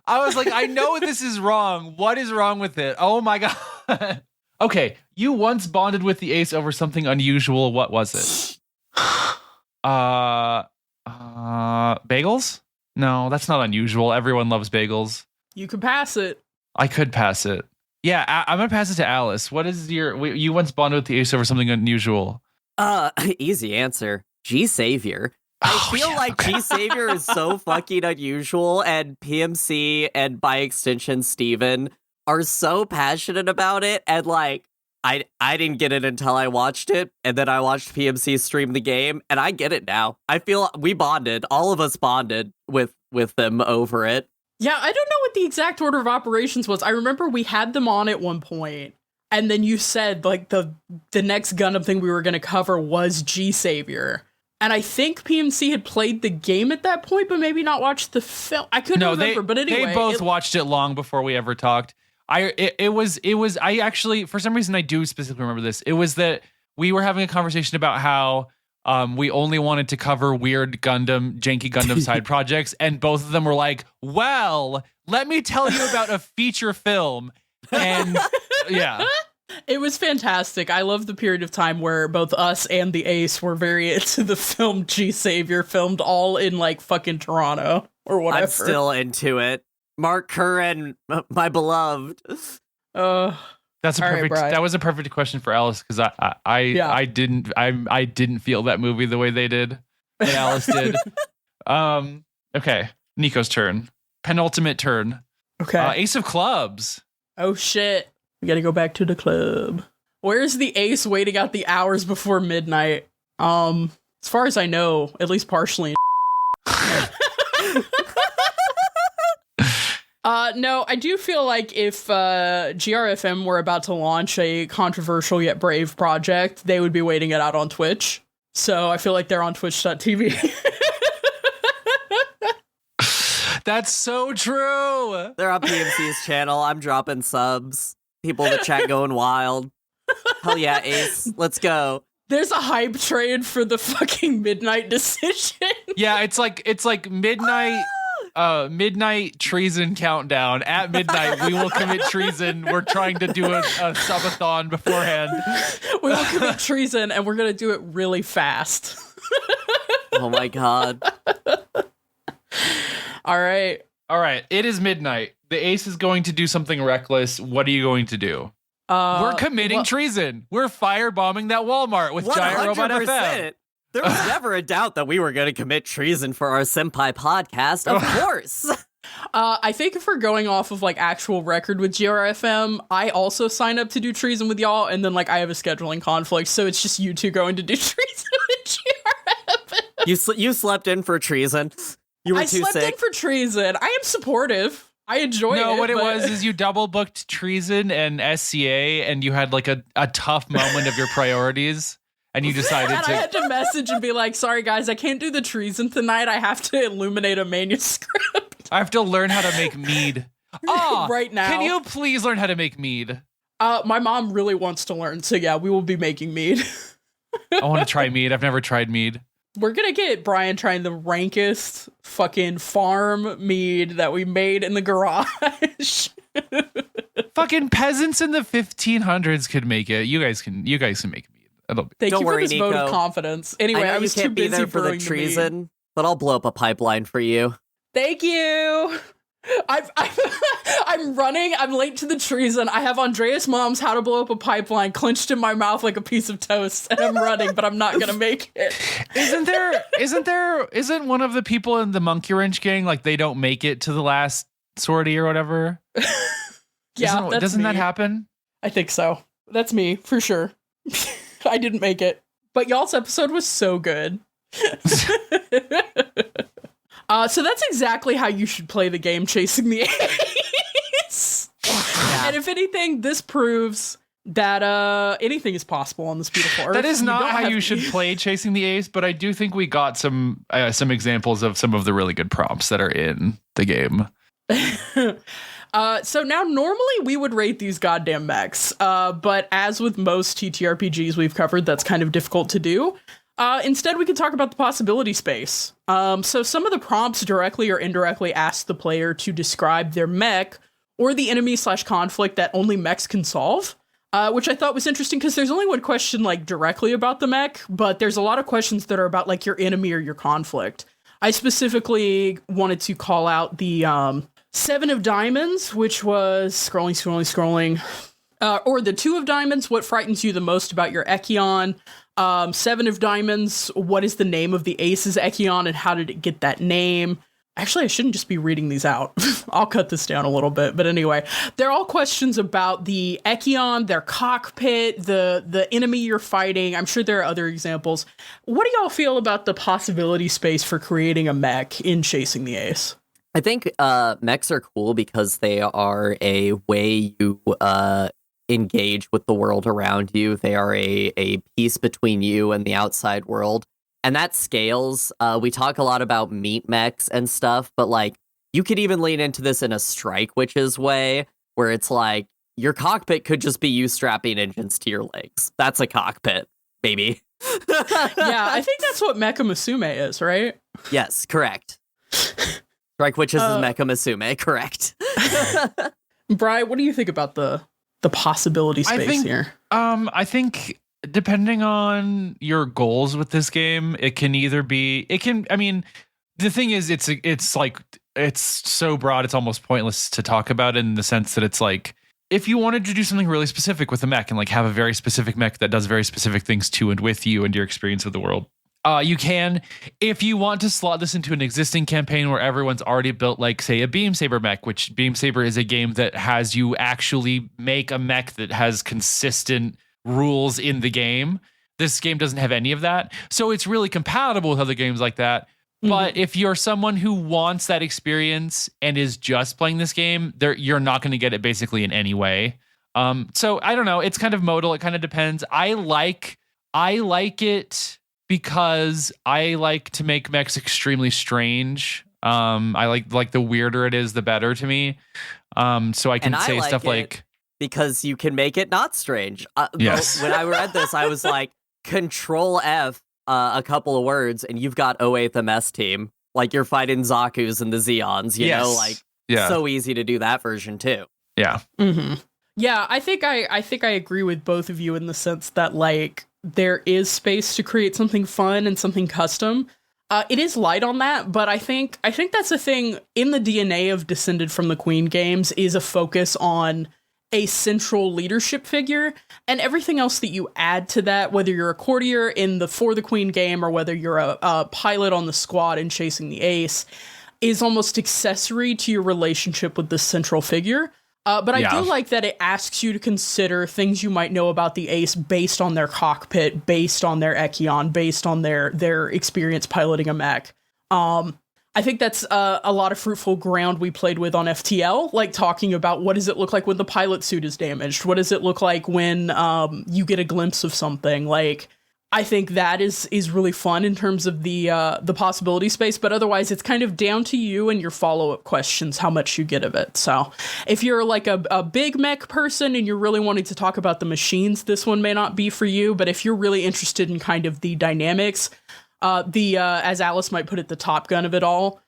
I was like, I know this is wrong. What is wrong with it? Oh my God. Okay. You once bonded with the ace over something unusual. What was it? Bagels? No, that's not unusual. Everyone loves bagels. You could pass it. I could pass it. Yeah, I'm gonna pass it to Alice. What is you once bonded with the ace over something unusual? Easy answer. G Savior. I feel like G Savior is so fucking unusual, and PMC and by extension Steven are so passionate about it, and like I didn't get it until I watched it, and then I watched PMC stream the game, and I get it now. I feel we bonded. All of us bonded with them over it. Yeah, I don't know what the exact order of operations was. I remember we had them on at one point, and then you said like the next Gundam thing we were going to cover was G Savior. And I think PMC had played the game at that point, but maybe not watched the film. I couldn't remember, but anyway. They both watched it long before we ever talked. It was I actually, for some reason I do specifically remember this. It was that we were having a conversation about how we only wanted to cover weird janky Gundam side projects, and both of them were like, well, let me tell you about a feature film. And yeah. It was fantastic. I love the period of time where both us and the Ace were very into the film G Savior, filmed all in like fucking Toronto or whatever. I'm still into it. Mark Curran, my beloved. That's a perfect. Right, that was a perfect question for Alice, because I didn't feel that movie the way they did, that Alice did. Okay, Nico's turn. Penultimate turn. Okay. Ace of clubs. Oh shit. We gotta go back to the club. Where's the Ace waiting out the hours before midnight? As far as I know, at least partially. No, I do feel like if GRFM were about to launch a controversial yet brave project, they would be waiting it out on Twitch. So I feel like they're on twitch.tv. That's so true. They're on PMC's channel. I'm dropping subs. People in the chat going wild. Hell yeah, Ace. Let's go. There's a hype train for the fucking midnight decision. Yeah, it's like midnight. Midnight treason countdown. At midnight, we will commit treason. We're trying to do a subathon beforehand. We will commit treason, and we're gonna do it really fast. Oh my god. All right. It is midnight. The Ace is going to do something reckless. What are you going to do? We're committing treason. We're firebombing that Walmart with Giant Robot FM. There was never a doubt that we were going to commit treason for our Senpai podcast. Of course. I think if we're going off of like actual record with GRFM, I also sign up to do treason with y'all, and then like I have a scheduling conflict, so it's just you two going to do treason with GRFM. You slept in for treason. You were too sick. I slept in for treason. I am supportive. I enjoy it. No, what it was is you double booked treason and SCA, and you had like a tough moment of your priorities. And you decided I had to message and be like, sorry guys, I can't do the treason tonight. I have to illuminate a manuscript. I have to learn how to make mead. Right now. Can you please learn how to make mead? My mom really wants to learn, so yeah, we will be making mead. I want to try mead. I've never tried mead. We're gonna get Brian trying the rankest fucking farm mead that we made in the garage. Fucking peasants in the 1500s could make it. You guys can make mead. Thank you for this vote of confidence. Anyway, I was too busy there for the treason, but I'll blow up a pipeline for you. Thank you. I'm running. I'm late to the treason. I have Andreas Mom's How to Blow Up a Pipeline clenched in my mouth like a piece of toast, and I'm running, but I'm not gonna make it. Isn't one of the people in the Monkey Wrench gang like they don't make it to the last sortie or whatever? Yeah, doesn't that happen? I think so. That's me for sure. I didn't make it, but y'all's episode was so good. So that's exactly how you should play the game, Chasing the Ace. And if anything, this proves that anything is possible on this beautiful earth. That is not how you should play Chasing the Ace, but I do think we got some examples of some of the really good prompts that are in the game. So now normally we would rate these goddamn mechs, but as with most TTRPGs we've covered, that's kind of difficult to do. Instead, we can talk about the possibility space. So some of the prompts directly or indirectly ask the player to describe their mech or the enemy/conflict that only mechs can solve, which I thought was interesting because there's only one question like directly about the mech, but there's a lot of questions that are about like your enemy or your conflict. I specifically wanted to call out the 7 of Diamonds, which was scrolling. Or the 2 of Diamonds, what frightens you the most about your Echion? 7 of Diamonds, what is the name of the Ace's Echion and how did it get that name? Actually, I shouldn't just be reading these out. I'll cut this down a little bit. But anyway, they're all questions about the Echion, their cockpit, the enemy you're fighting. I'm sure there are other examples. What do y'all feel about the possibility space for creating a mech in Chasing the Ace? I think mechs are cool because they are a way you engage with the world around you. They are a piece between you and the outside world. And that scales. We talk a lot about meat mechs and stuff, but like you could even lean into this in a Strike Witches way, where it's like your cockpit could just be you strapping engines to your legs. That's a cockpit, baby. Yeah, I think that's what Mecha Musume is, right? Yes, correct. Strike Witches is Mecha Musume, correct. Bri, what do you think about the possibility space here? I think depending on your goals with this game, the thing is it's so broad it's almost pointless to talk about in the sense that it's like if you wanted to do something really specific with a mech and like have a very specific mech that does very specific things to and with you and your experience of the world, you can. If you want to slot this into an existing campaign where everyone's already built, like, say, a Beam Saber mech, which Beam Saber is a game that has you actually make a mech that has consistent rules in the game. This game doesn't have any of that. So it's really compatible with other games like that. Mm-hmm. But if you're someone who wants that experience and is just playing this game, you're not going to get it basically in any way. So I don't know. It's kind of modal. It kind of depends. I like it because I like to make mechs extremely strange. I like the weirder it is, the better to me. So I can say stuff like because you can make it not strange. Yes. When I read this, I was like, Control F a couple of words, and you've got 08th MS team. Like you're fighting Zaku's and the Zeons. You know, like so easy to do that version too. Yeah. Mm-hmm. Yeah, I think I agree with both of you in the sense that like there is space to create something fun and something custom. It is light on that, but I think that's the thing in the DNA of Descended from the Queen games is a focus on a central leadership figure, and everything else that you add to that, whether you're a courtier in the For the Queen game or whether you're a pilot on the squad in Chasing the Ace, is almost accessory to your relationship with the central figure. But I do like that it asks you to consider things you might know about the Ace based on their cockpit, based on their Echion, based on their experience piloting a mech. I think that's a lot of fruitful ground we played with on FTL, like talking about what does it look like when the pilot suit is damaged? What does it look like when you get a glimpse of something? Like, I think that is really fun in terms of the possibility space, but otherwise it's kind of down to you and your follow-up questions, how much you get of it. So if you're like a big mech person and you're really wanting to talk about the machines, this one may not be for you, but if you're really interested in kind of the dynamics, as Alice might put it, the Top Gun of it all,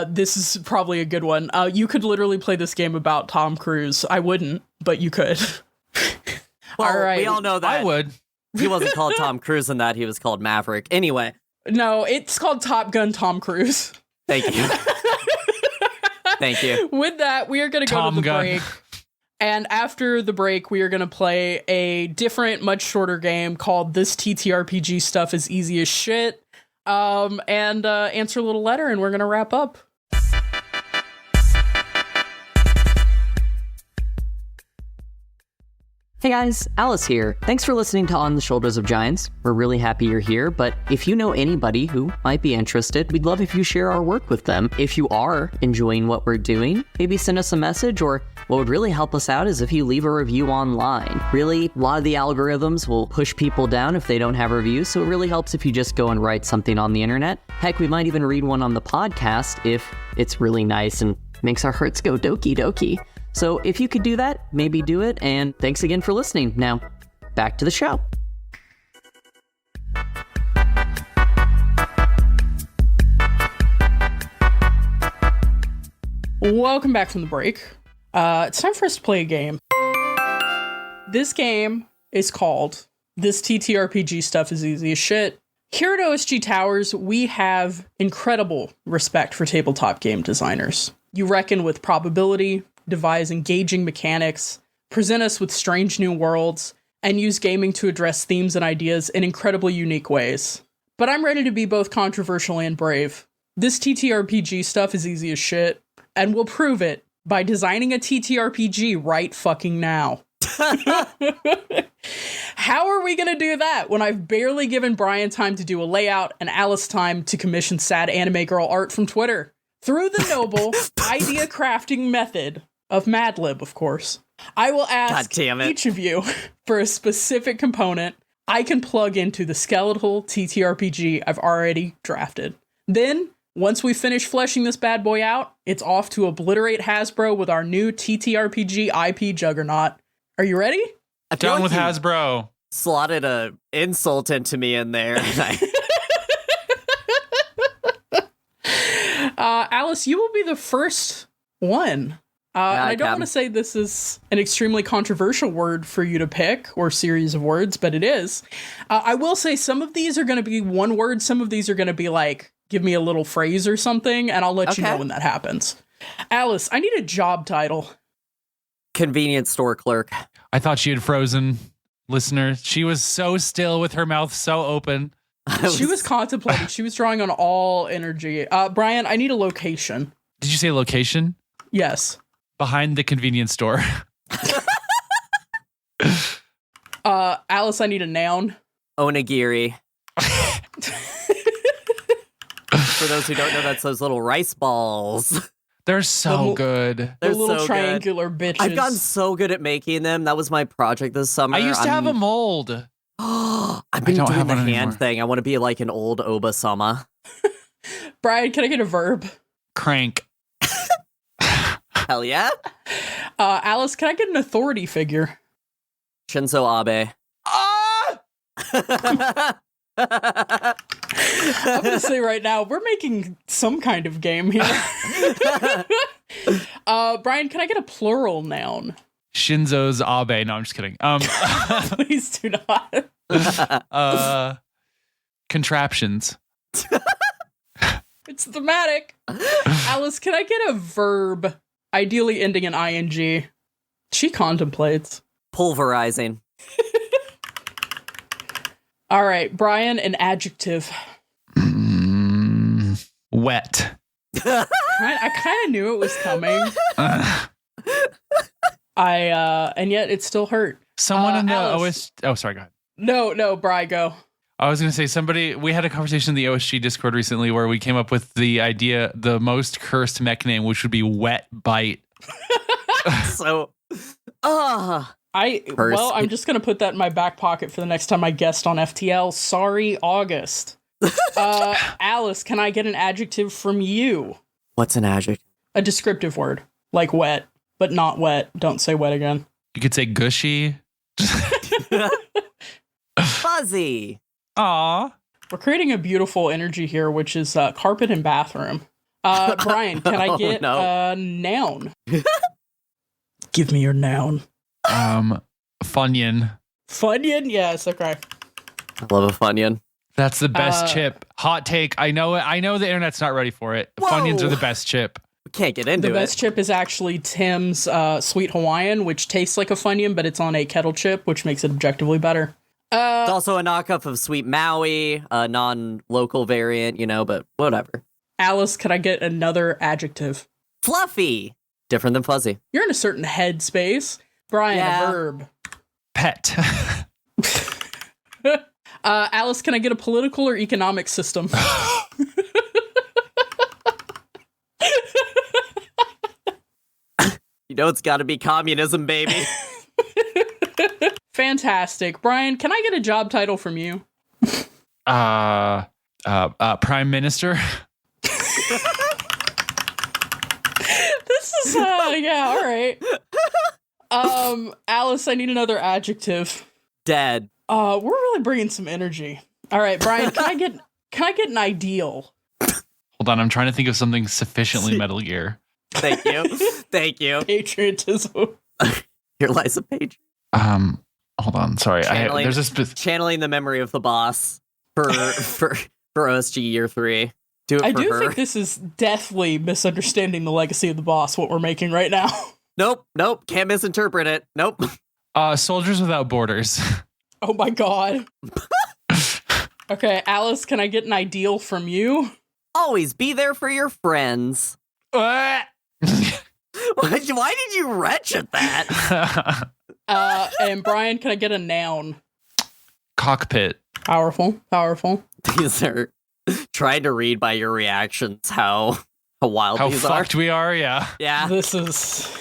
this is probably a good one. You could literally play this game about Tom Cruise. I wouldn't, but you could. Well, all right. We all know that. I would. He wasn't called Tom Cruise in that. He was called Maverick. Anyway. No, it's called Top Gun Tom Cruise. Thank you. Thank you. With that, we are going to go to the break. And after the break, we are going to play a different, much shorter game called This TTRPG Stuff is Easy as Shit. And answer a little letter, and we're going to wrap up. Hey guys, Alice here. Thanks for listening to On the Shoulders of Giants. We're really happy you're here, but if you know anybody who might be interested, we'd love if you share our work with them. If you are enjoying what we're doing, maybe send us a message, or what would really help us out is if you leave a review online. Really, a lot of the algorithms will push people down if they don't have reviews, so it really helps if you just go and write something on the internet. Heck, we might even read one on the podcast if it's really nice and makes our hearts go doki doki. So if you could do that, maybe do it, and thanks again for listening. Now, back to the show. Welcome back from the break. It's time for us to play a game. This game is called This TTRPG Stuff is Easy as Shit. Here at OSG Towers, we have incredible respect for tabletop game designers. You reckon with probability, devise engaging mechanics, present us with strange new worlds, and use gaming to address themes and ideas in incredibly unique ways. But I'm ready to be both controversial and brave. This TTRPG stuff is easy as shit, and we'll prove it by designing a TTRPG right fucking now. How are we gonna do that when I've barely given Brian time to do a layout and Alice time to commission sad anime girl art from Twitter? Through the noble idea crafting method of Mad Lib, of course, I will ask each of you for a specific component I can plug into the skeletal TTRPG I've already drafted. Then, once we finish fleshing this bad boy out, it's off to obliterate Hasbro with our new TTRPG IP juggernaut. Are you ready? Done with Hasbro. Slotted a insult into me in there. Alice, you will be the first one. I don't want to say this is an extremely controversial word for you to pick, or series of words, but it is. I will say some of these are going to be one word, some of these are going to be like, give me a little phrase or something, and I'll let you know when that happens. Alice, I need a job title. Convenience store clerk. I thought she had frozen, listener. She was so still with her mouth so open. She was contemplating. She was drawing on all energy. Brian, I need a location. Did you say location? Yes. Behind the convenience store. Alice, I need a noun. Onigiri. For those who don't know, that's those little rice balls. They're so good. The little triangular bitches. I've gotten so good at making them. That was my project this summer. I used to have a mold. I've been doing the hand thing. I want to be like an old Obasama. Brian, can I get a verb? Crank. Hell yeah. Alice, can I get an authority figure? Shinzo Abe. I'm going to say right now, we're making some kind of game here. Brian, can I get a plural noun? Shinzo's Abe. No, I'm just kidding. Please do not. Contraptions. It's thematic. Alice, can I get a verb, ideally ending in ing? She contemplates. Pulverizing. All right, Brian, an adjective. Wet. I kind of knew it was coming. And yet it still hurt. Someone in the Alice. Oh, sorry, go ahead. No, Bri, go. I was going to say, we had a conversation in the OSG Discord recently where we came up with the idea, the most cursed mech name, which would be Wet Bite. I'm just going to put that in my back pocket for the next time I guest on FTL. Sorry, August. Alice, can I get an adjective from you? What's an adjective? A descriptive word, like wet, but not wet. Don't say wet again. You could say gushy. Fuzzy. Aw. We're creating a beautiful energy here, which is carpet and bathroom. Brian, can I get a noun? Give me your noun. Funyun. Funyun? Yes, okay. I love a Funyun. That's the best chip. Hot take. I know it. I know the internet's not ready for it. Whoa. Funyuns are the best chip. Can't get into The best it. chip is actually Tim's Sweet Hawaiian, which tastes like a Funyun, but it's on a kettle chip, which makes it objectively better. It's also a knockoff of Sweet Maui, a non-local variant, but whatever. Alice, could I get another adjective? Fluffy. Different than fuzzy. You're in a certain headspace. Brian, Yeah. a verb. Pet. Alice, can I get a political or economic system? It's got to be communism, baby. Fantastic. Brian, can I get a job title from you? Prime Minister. This is, yeah, all right. Alice, I need another adjective. Dead. We're really bringing some energy. All right, Brian, can I get an ideal? Hold on, I'm trying to think of something sufficiently Metal Gear. Thank you. Thank you. Patriotism. Your Liza Page. Hold on, sorry. Channeling, There's a channeling the memory of the boss for OSG Year 3. Do it I for do her. think this is deathly misunderstanding the legacy of the boss, what we're making right now. Nope. Can't misinterpret it. Nope. Soldiers Without Borders. Oh my god. Okay, Alice, can I get an ideal from you? Always be there for your friends. Why did you retch at that? And Brian, can I get a noun? Cockpit. Powerful. These are trying to read by your reactions how wild How these are. fucked we are, yeah. Yeah. This is...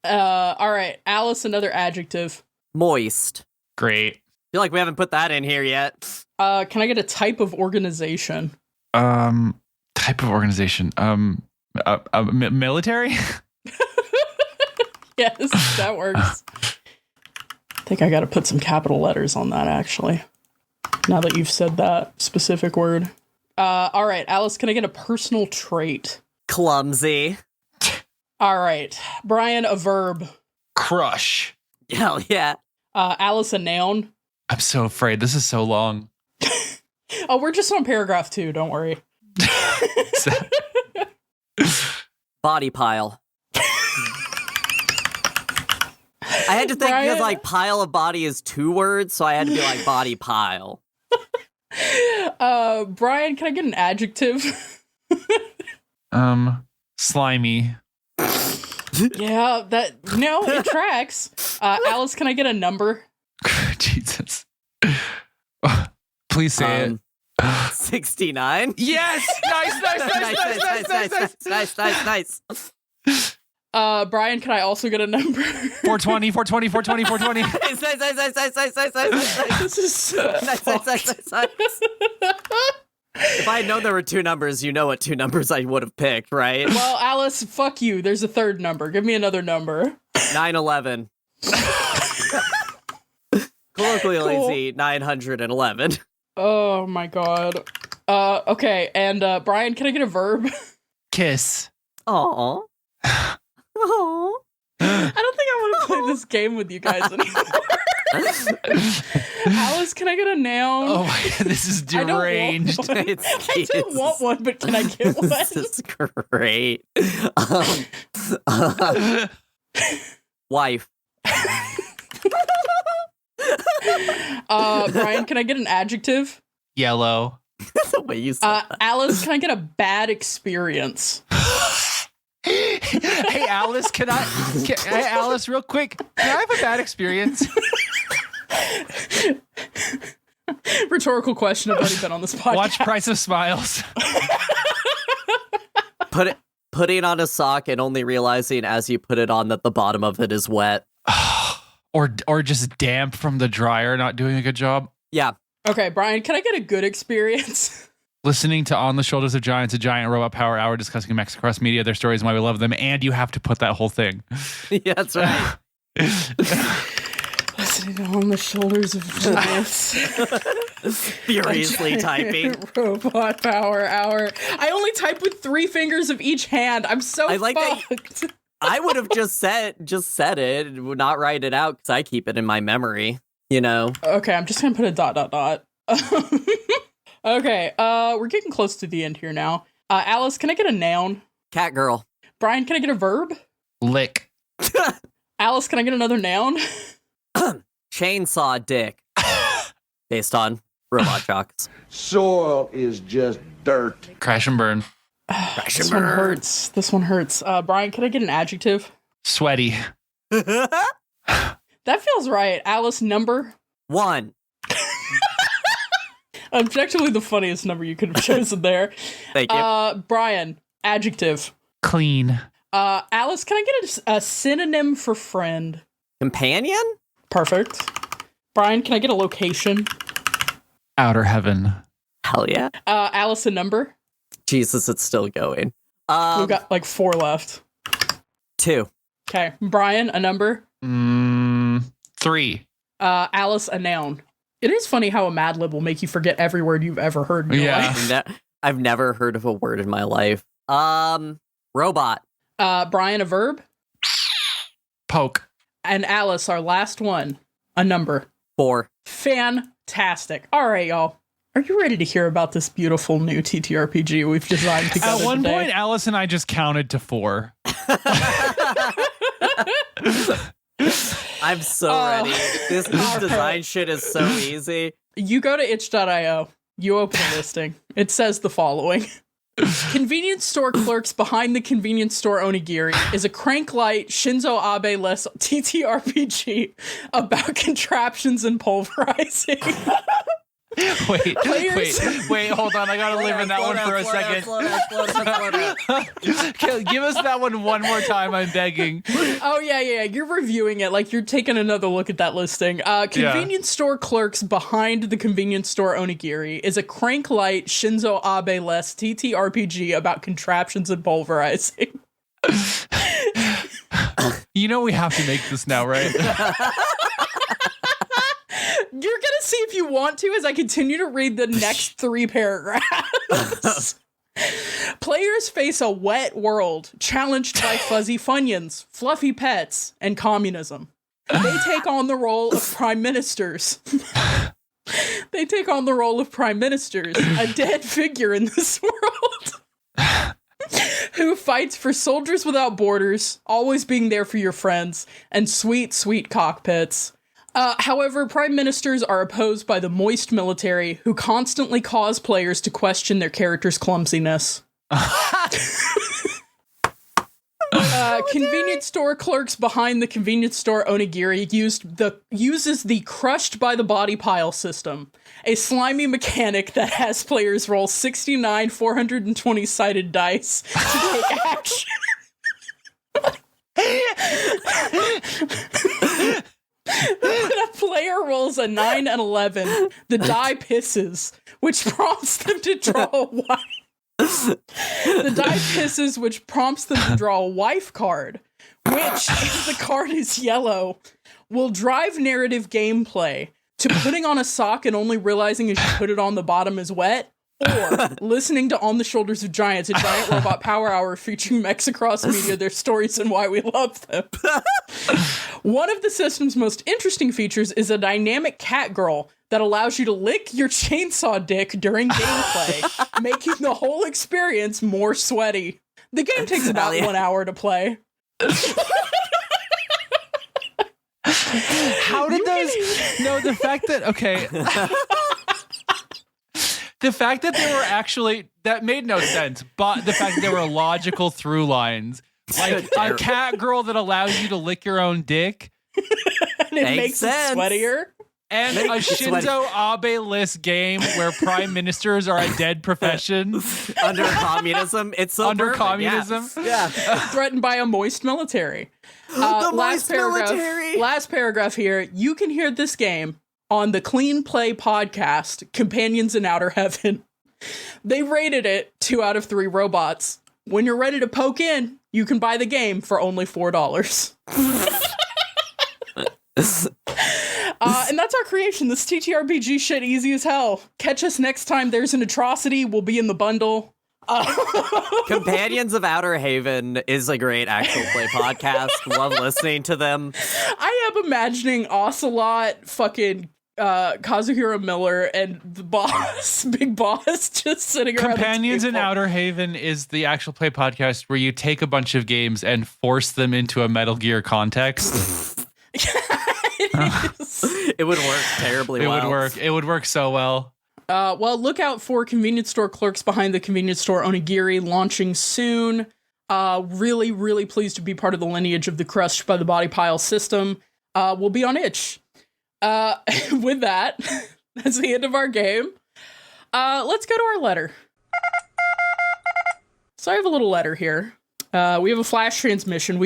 all right, Alice, another adjective. Moist. Great. Feel like we haven't put that in here yet. Can I get a type of organization? Type of organization. Military? Yes, that works. I think I gotta put some capital letters on that, actually. Now that you've said that specific word. All right, Alice, can I get a personal trait? Clumsy. All right, Brian, a verb. Crush. Hell yeah. Alice, a noun. I'm so afraid. This is so long. Oh, we're just on paragraph 2, don't worry. Body pile. I had to think Brian? because like pile of body is 2 words, so I had to be like body pile. Brian, can I get an adjective? Slimy. Yeah, it tracks. Alice, can I get a number? Jesus. Please say it. 69. Yes! Nice. Brian, can I also get a number? 420. Nice. This is Nice. If I had known there were 2 numbers, you know what 2 numbers I would have picked, right? Well, Alice, fuck you. There's a third number. Give me another number. 911. Colloquially, Cool. 911. Oh my god. Okay, and Brian, can I get a verb? Kiss. Aww. Aww. I don't think I want to play this game with you guys anymore. Alice, can I get a noun? Oh my god, this is I don't want deranged. one. I don't want one, but can I get one? This is great. Wife. Brian, can I get an adjective? Yellow. That's the way you said that. Alice, can I get a bad experience? Hey Alice, hey Alice, real quick, can I have a bad experience? Rhetorical question. I've already been on this podcast. Watch Price of Smiles. Putting on a sock and only realizing as you put it on that the bottom of it is wet. or just damp from the dryer not doing a good job. Yeah. Okay, Brian, can I get a good experience? Listening to On the Shoulders of Giants, a giant robot power hour discussing Mechs across media, their stories and why we love them, and you have to put that whole thing. Yeah, that's right. Listening on the shoulders of giants. Furiously typing. Robot power hour. I only type with 3 fingers of each hand. I'm so I like fucked. that. I would have just said it and would not write it out because I keep it in my memory, Okay, I'm just gonna put a ... Okay, we're getting close to the end here now. Alice, can I get a noun? Cat girl. Brian, can I get a verb? Lick. Alice, can I get another noun? Chainsaw dick. Based on robot jocks. Soil is just dirt. Crash and burn. This one hurts. This one hurts. Brian, can I get an adjective? Sweaty. That feels right. Alice, number? 1. Objectively the funniest number you could have chosen there. Thank you. Brian, adjective. Clean. Alice, can I get a synonym for friend? Companion? Perfect. Brian, can I get a location? Outer heaven. Hell yeah. Alice, a number? Jesus, it's still going. We've got like 4 left. 2. Okay. Brian, a number? 3. Alice, a noun. It is funny how a Mad Lib will make you forget every word you've ever heard in your life. I've never heard of a word in my life. Robot. Brian, a verb? Poke. And Alice, our last one, a number. 4. Fantastic. All right, y'all. Are you ready to hear about this beautiful new TTRPG we've designed together At one today? point, Alice and I just counted to 4. I'm so ready. This design shit is so easy. You go to itch.io. You open a listing. It says the following. Convenience store clerks behind the convenience store onigiri is a crank-light Shinzo Abe-less TTRPG about contraptions and pulverizing. Wait, hold on. I gotta live in that one for a second. Give us that one more time, I'm begging. Oh, yeah. You're reviewing it. Like, you're taking another look at that listing. Convenience store clerks behind the convenience store onigiri is a crank-light Shinzo Abe-less TTRPG about contraptions and pulverizing. You know we have to make this now, right? You're gonna see if you want to as I continue to read the next 3 paragraphs. Players face a wet world challenged by fuzzy funyuns, fluffy pets, and communism. They take on the role of prime ministers. A dead figure in this world. Who fights for soldiers without borders, always being there for your friends, and sweet, sweet cockpits. However, prime ministers are opposed by the moist military, who constantly cause players to question their character's clumsiness. Convenience store clerks behind the convenience store onigiri uses the crushed by the body pile system, a slimy mechanic that has players roll 69 420-sided dice to take action. When a player rolls a 9 and 11, the die pisses, which prompts them to draw a wife. The die pisses, which prompts them to draw a wife card, which, if the card is yellow, will drive narrative gameplay to putting on a sock and only realizing as you put it on the bottom is wet, or listening to On the Shoulders of Giants, a giant robot power hour featuring mechs across media, their stories, and why we love them. One of the system's most interesting features is a dynamic cat girl that allows you to lick your chainsaw dick during gameplay, making the whole experience more sweaty. The game takes about 1 hour to play. How did those... No, the fact that... Okay... The fact that they were actually, that made no sense, but the fact that there were logical through lines, like a cat girl that allows you to lick your own dick. And it makes it sweatier. And a Shinzo Abe-less game where prime ministers are a dead profession. Under communism. It's so under perfect, communism. Yeah. Threatened by a moist military. Last paragraph here. You can hear this game on the Clean Play podcast, Companions in Outer Heaven. They rated it 2 out of 3 robots. When you're ready to poke in, you can buy the game for only $4. And that's our creation. This TTRPG shit easy as hell. Catch us next time there's an atrocity. We'll be in the bundle. Companions of Outer Haven is a great actual play podcast. Love listening to them. I am imagining Ocelot fucking Kazuhiro Miller and the boss, Big Boss, just sitting around. Companions in Outer Haven is the actual play podcast where you take a bunch of games and force them into a Metal Gear context. It would work terribly well. It would work so well. Well, look out for convenience store clerks behind the convenience store onigiri launching soon. Really, really pleased to be part of the lineage of the crushed by the body pile system. We'll be on itch. With that, that's the end of our game. Let's go to our letter. So I have a little letter here. We have a flash transmission.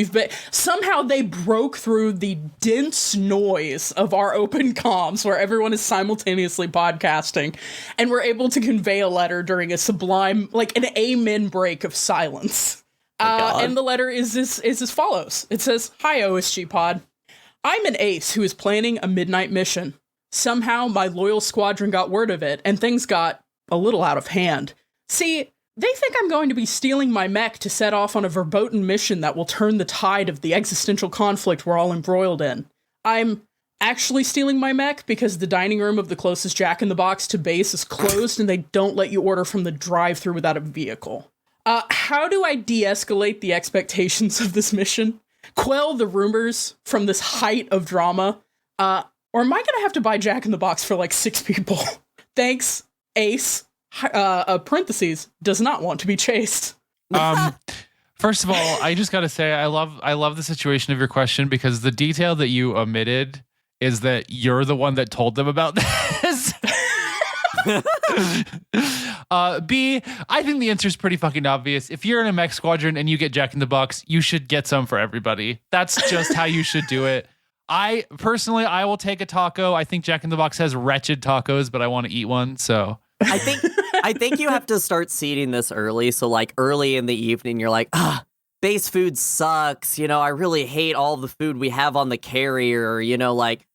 Somehow they broke through the dense noise of our open comms where everyone is simultaneously podcasting, and we're able to convey a letter during a sublime, like an amen break of silence. And the letter is as follows. It says, "Hi, OSG Pod. I'm an ace who is planning a midnight mission. Somehow my loyal squadron got word of it, and things got a little out of hand. See, they think I'm going to be stealing my mech to set off on a verboten mission that will turn the tide of the existential conflict we're all embroiled in. I'm actually stealing my mech because the dining room of the closest Jack in the Box to base is closed and they don't let you order from the drive-thru without a vehicle. How do I de-escalate the expectations of this mission? Quell the rumors from this height of drama? Or am I gonna have to buy Jack in the Box for like 6 people? Thanks, Ace. Parentheses, does not want to be chased." First of all, I just gotta say, I love the situation of your question, because the detail that you omitted is that you're the one that told them about this. B, I think the answer is pretty fucking obvious. If you're in a mech squadron and you get Jack in the Box, you should get some for everybody. That's just how you should do it. I will take a taco. I think Jack in the Box has wretched tacos, but I want to eat one, so. I think you have to start seeding this early. So like early in the evening, you're like, base food sucks. You know, I really hate all the food we have on the carrier. You know, like,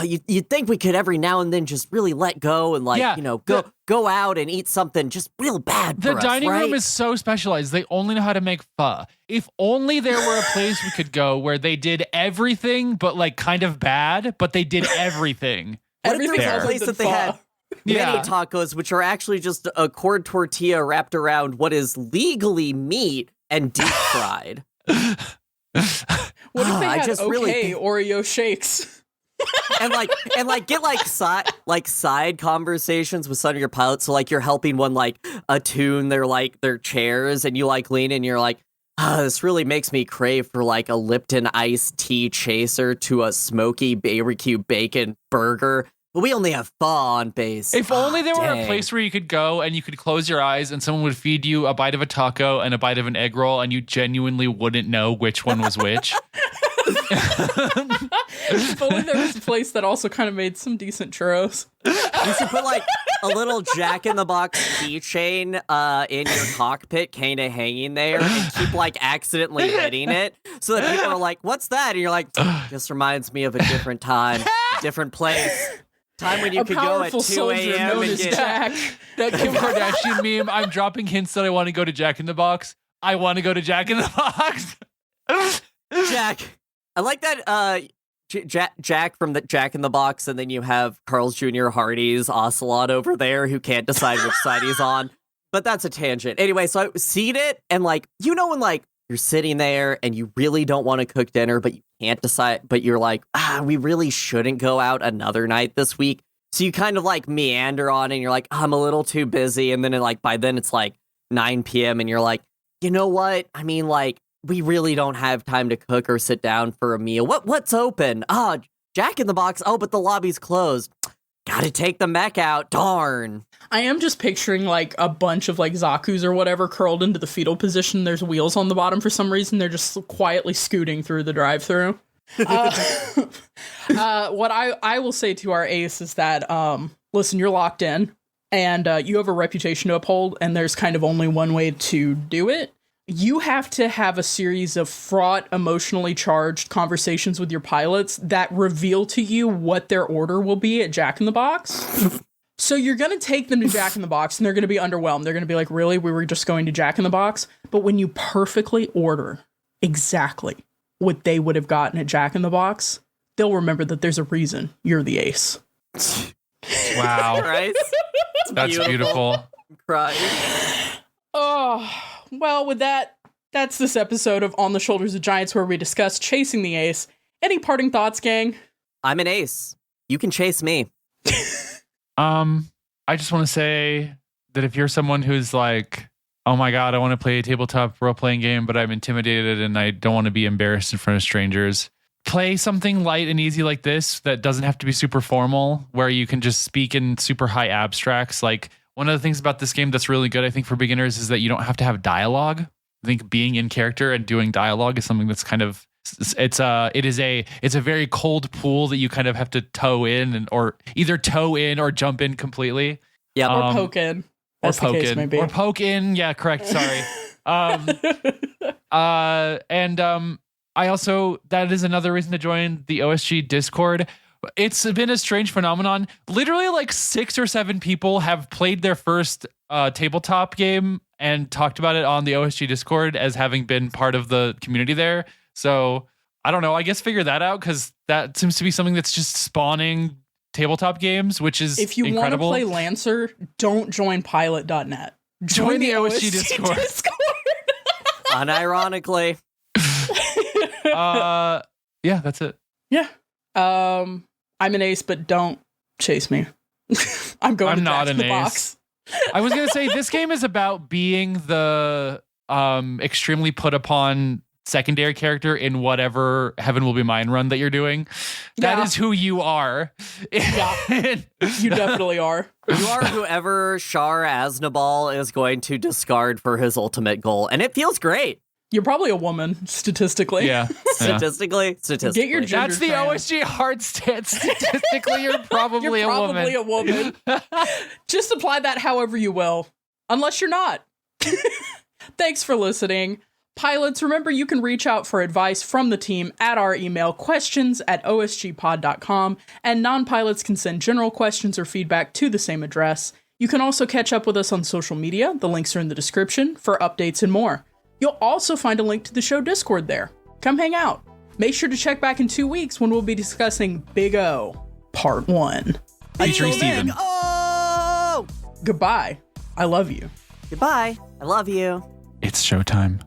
you'd think we could every now and then just really let go and like, go out and eat something just real bad for us, The dining right? room is so specialized. They only know how to make pho. If only there were a place we could go where they did everything, but like kind of bad, but they did everything. What if there was a place that they had mini tacos, which are actually just a cord tortilla wrapped around what is legally meat and deep fried? What if they had Oreo shakes? and get side conversations with some of your pilots. So like you're helping one like attune their chairs, and you like lean in and you're like, this really makes me crave for like a Lipton iced tea chaser to a smoky barbecue bacon burger. But we only have pho on base. If only there were a place where you could go and you could close your eyes and someone would feed you a bite of a taco and a bite of an egg roll and you genuinely wouldn't know which one was which. If only there was a place that also kind of made some decent churros. You should put like a little Jack in the Box keychain in your cockpit, kind of hanging there, and keep like accidentally hitting it so that people are like, "What's that?" And you're like, "Just reminds me of a different time, different place." Time when you could go at 2 a.m. and get Jack. That Kim Kardashian meme, I'm dropping hints that I want to go to Jack in the Box. I want to go to Jack in the Box. Jack. I like that Jack from the Jack in the Box, and then you have Carl's Jr. Hardy's Ocelot over there who can't decide which side he's on. But that's a tangent. Anyway, so I seed it, and like, you know when like you're sitting there and you really don't want to cook dinner, but you can't decide, but you're like, we really shouldn't go out another night this week. So you kind of like meander on and you're like, I'm a little too busy. And then by then it's like 9 p.m. and you're like, you know what? I mean, like, we really don't have time to cook or sit down for a meal. What's open? Jack in the Box. Oh, but the lobby's closed. Gotta take the mech out. Darn. I am just picturing like a bunch of like Zaku's or whatever curled into the fetal position. There's wheels on the bottom for some reason. They're just quietly scooting through the drive-thru. What I will say to our ace is that, listen, you're locked in and you have a reputation to uphold, and there's kind of only one way to do it. You have to have a series of fraught, emotionally charged conversations with your pilots that reveal to you what their order will be at Jack in the Box. So you're going to take them to Jack in the Box, and they're going to be underwhelmed. They're going to be like, really? We were just going to Jack in the Box? But when you perfectly order exactly what they would have gotten at Jack in the Box, they'll remember that there's a reason you're the ace. Wow. Right? That's beautiful. I'm crying. Oh, well, with that, that's this episode of On the Shoulders of Giants, where we discuss chasing the ace. Any parting thoughts, gang? I'm an ace. You can chase me. I just want to say that if you're someone who's like, oh my God, I want to play a tabletop role-playing game, but I'm intimidated and I don't want to be embarrassed in front of strangers, play something light and easy like this that doesn't have to be super formal, where you can just speak in super high abstracts. Like, one of the things about this game that's really good, I think, for beginners is that you don't have to have dialogue. I think being in character and doing dialogue is something that's kind of, it's a very cold pool that you kind of have to toe in or either toe in or jump in completely. Yeah, or poke in. Or poke in. Or poke in. Yeah, correct. Sorry. I also, that is another reason to join the OSG Discord. It's been a strange phenomenon. Literally like 6 or 7 people have played their first tabletop game and talked about it on the OSG Discord as having been part of the community there. So I don't know. I guess figure that out, because that seems to be something that's just spawning tabletop games, which is if you incredible. Want to play Lancer, don't join pilot.net. Join the OSG Discord. Unironically. Yeah, that's it. Yeah. I'm an ace, but don't chase me. I'm not an ace. Box. I was gonna say this game is about being the extremely put upon secondary character in whatever Heaven Will Be Mine run that you're doing. That is who you are. Yeah, you definitely are. You are whoever Shar Aznabal is going to discard for his ultimate goal, and it feels great. You're probably a woman, statistically. Yeah. Statistically. Get your gender That's the trans. OSG hard stance. Statistically, you're probably a woman. Just apply that however you will. Unless you're not. Thanks for listening. Pilots, remember you can reach out for advice from the team at our email, questions@osgpod.com, and non-pilots can send general questions or feedback to the same address. You can also catch up with us on social media. The links are in the description for updates and more. You'll also find a link to the show Discord there. Come hang out. Make sure to check back in 2 weeks when we'll be discussing Big O, Part 1. Featuring Steven. Oh! Goodbye. I love you. Goodbye. I love you. It's showtime.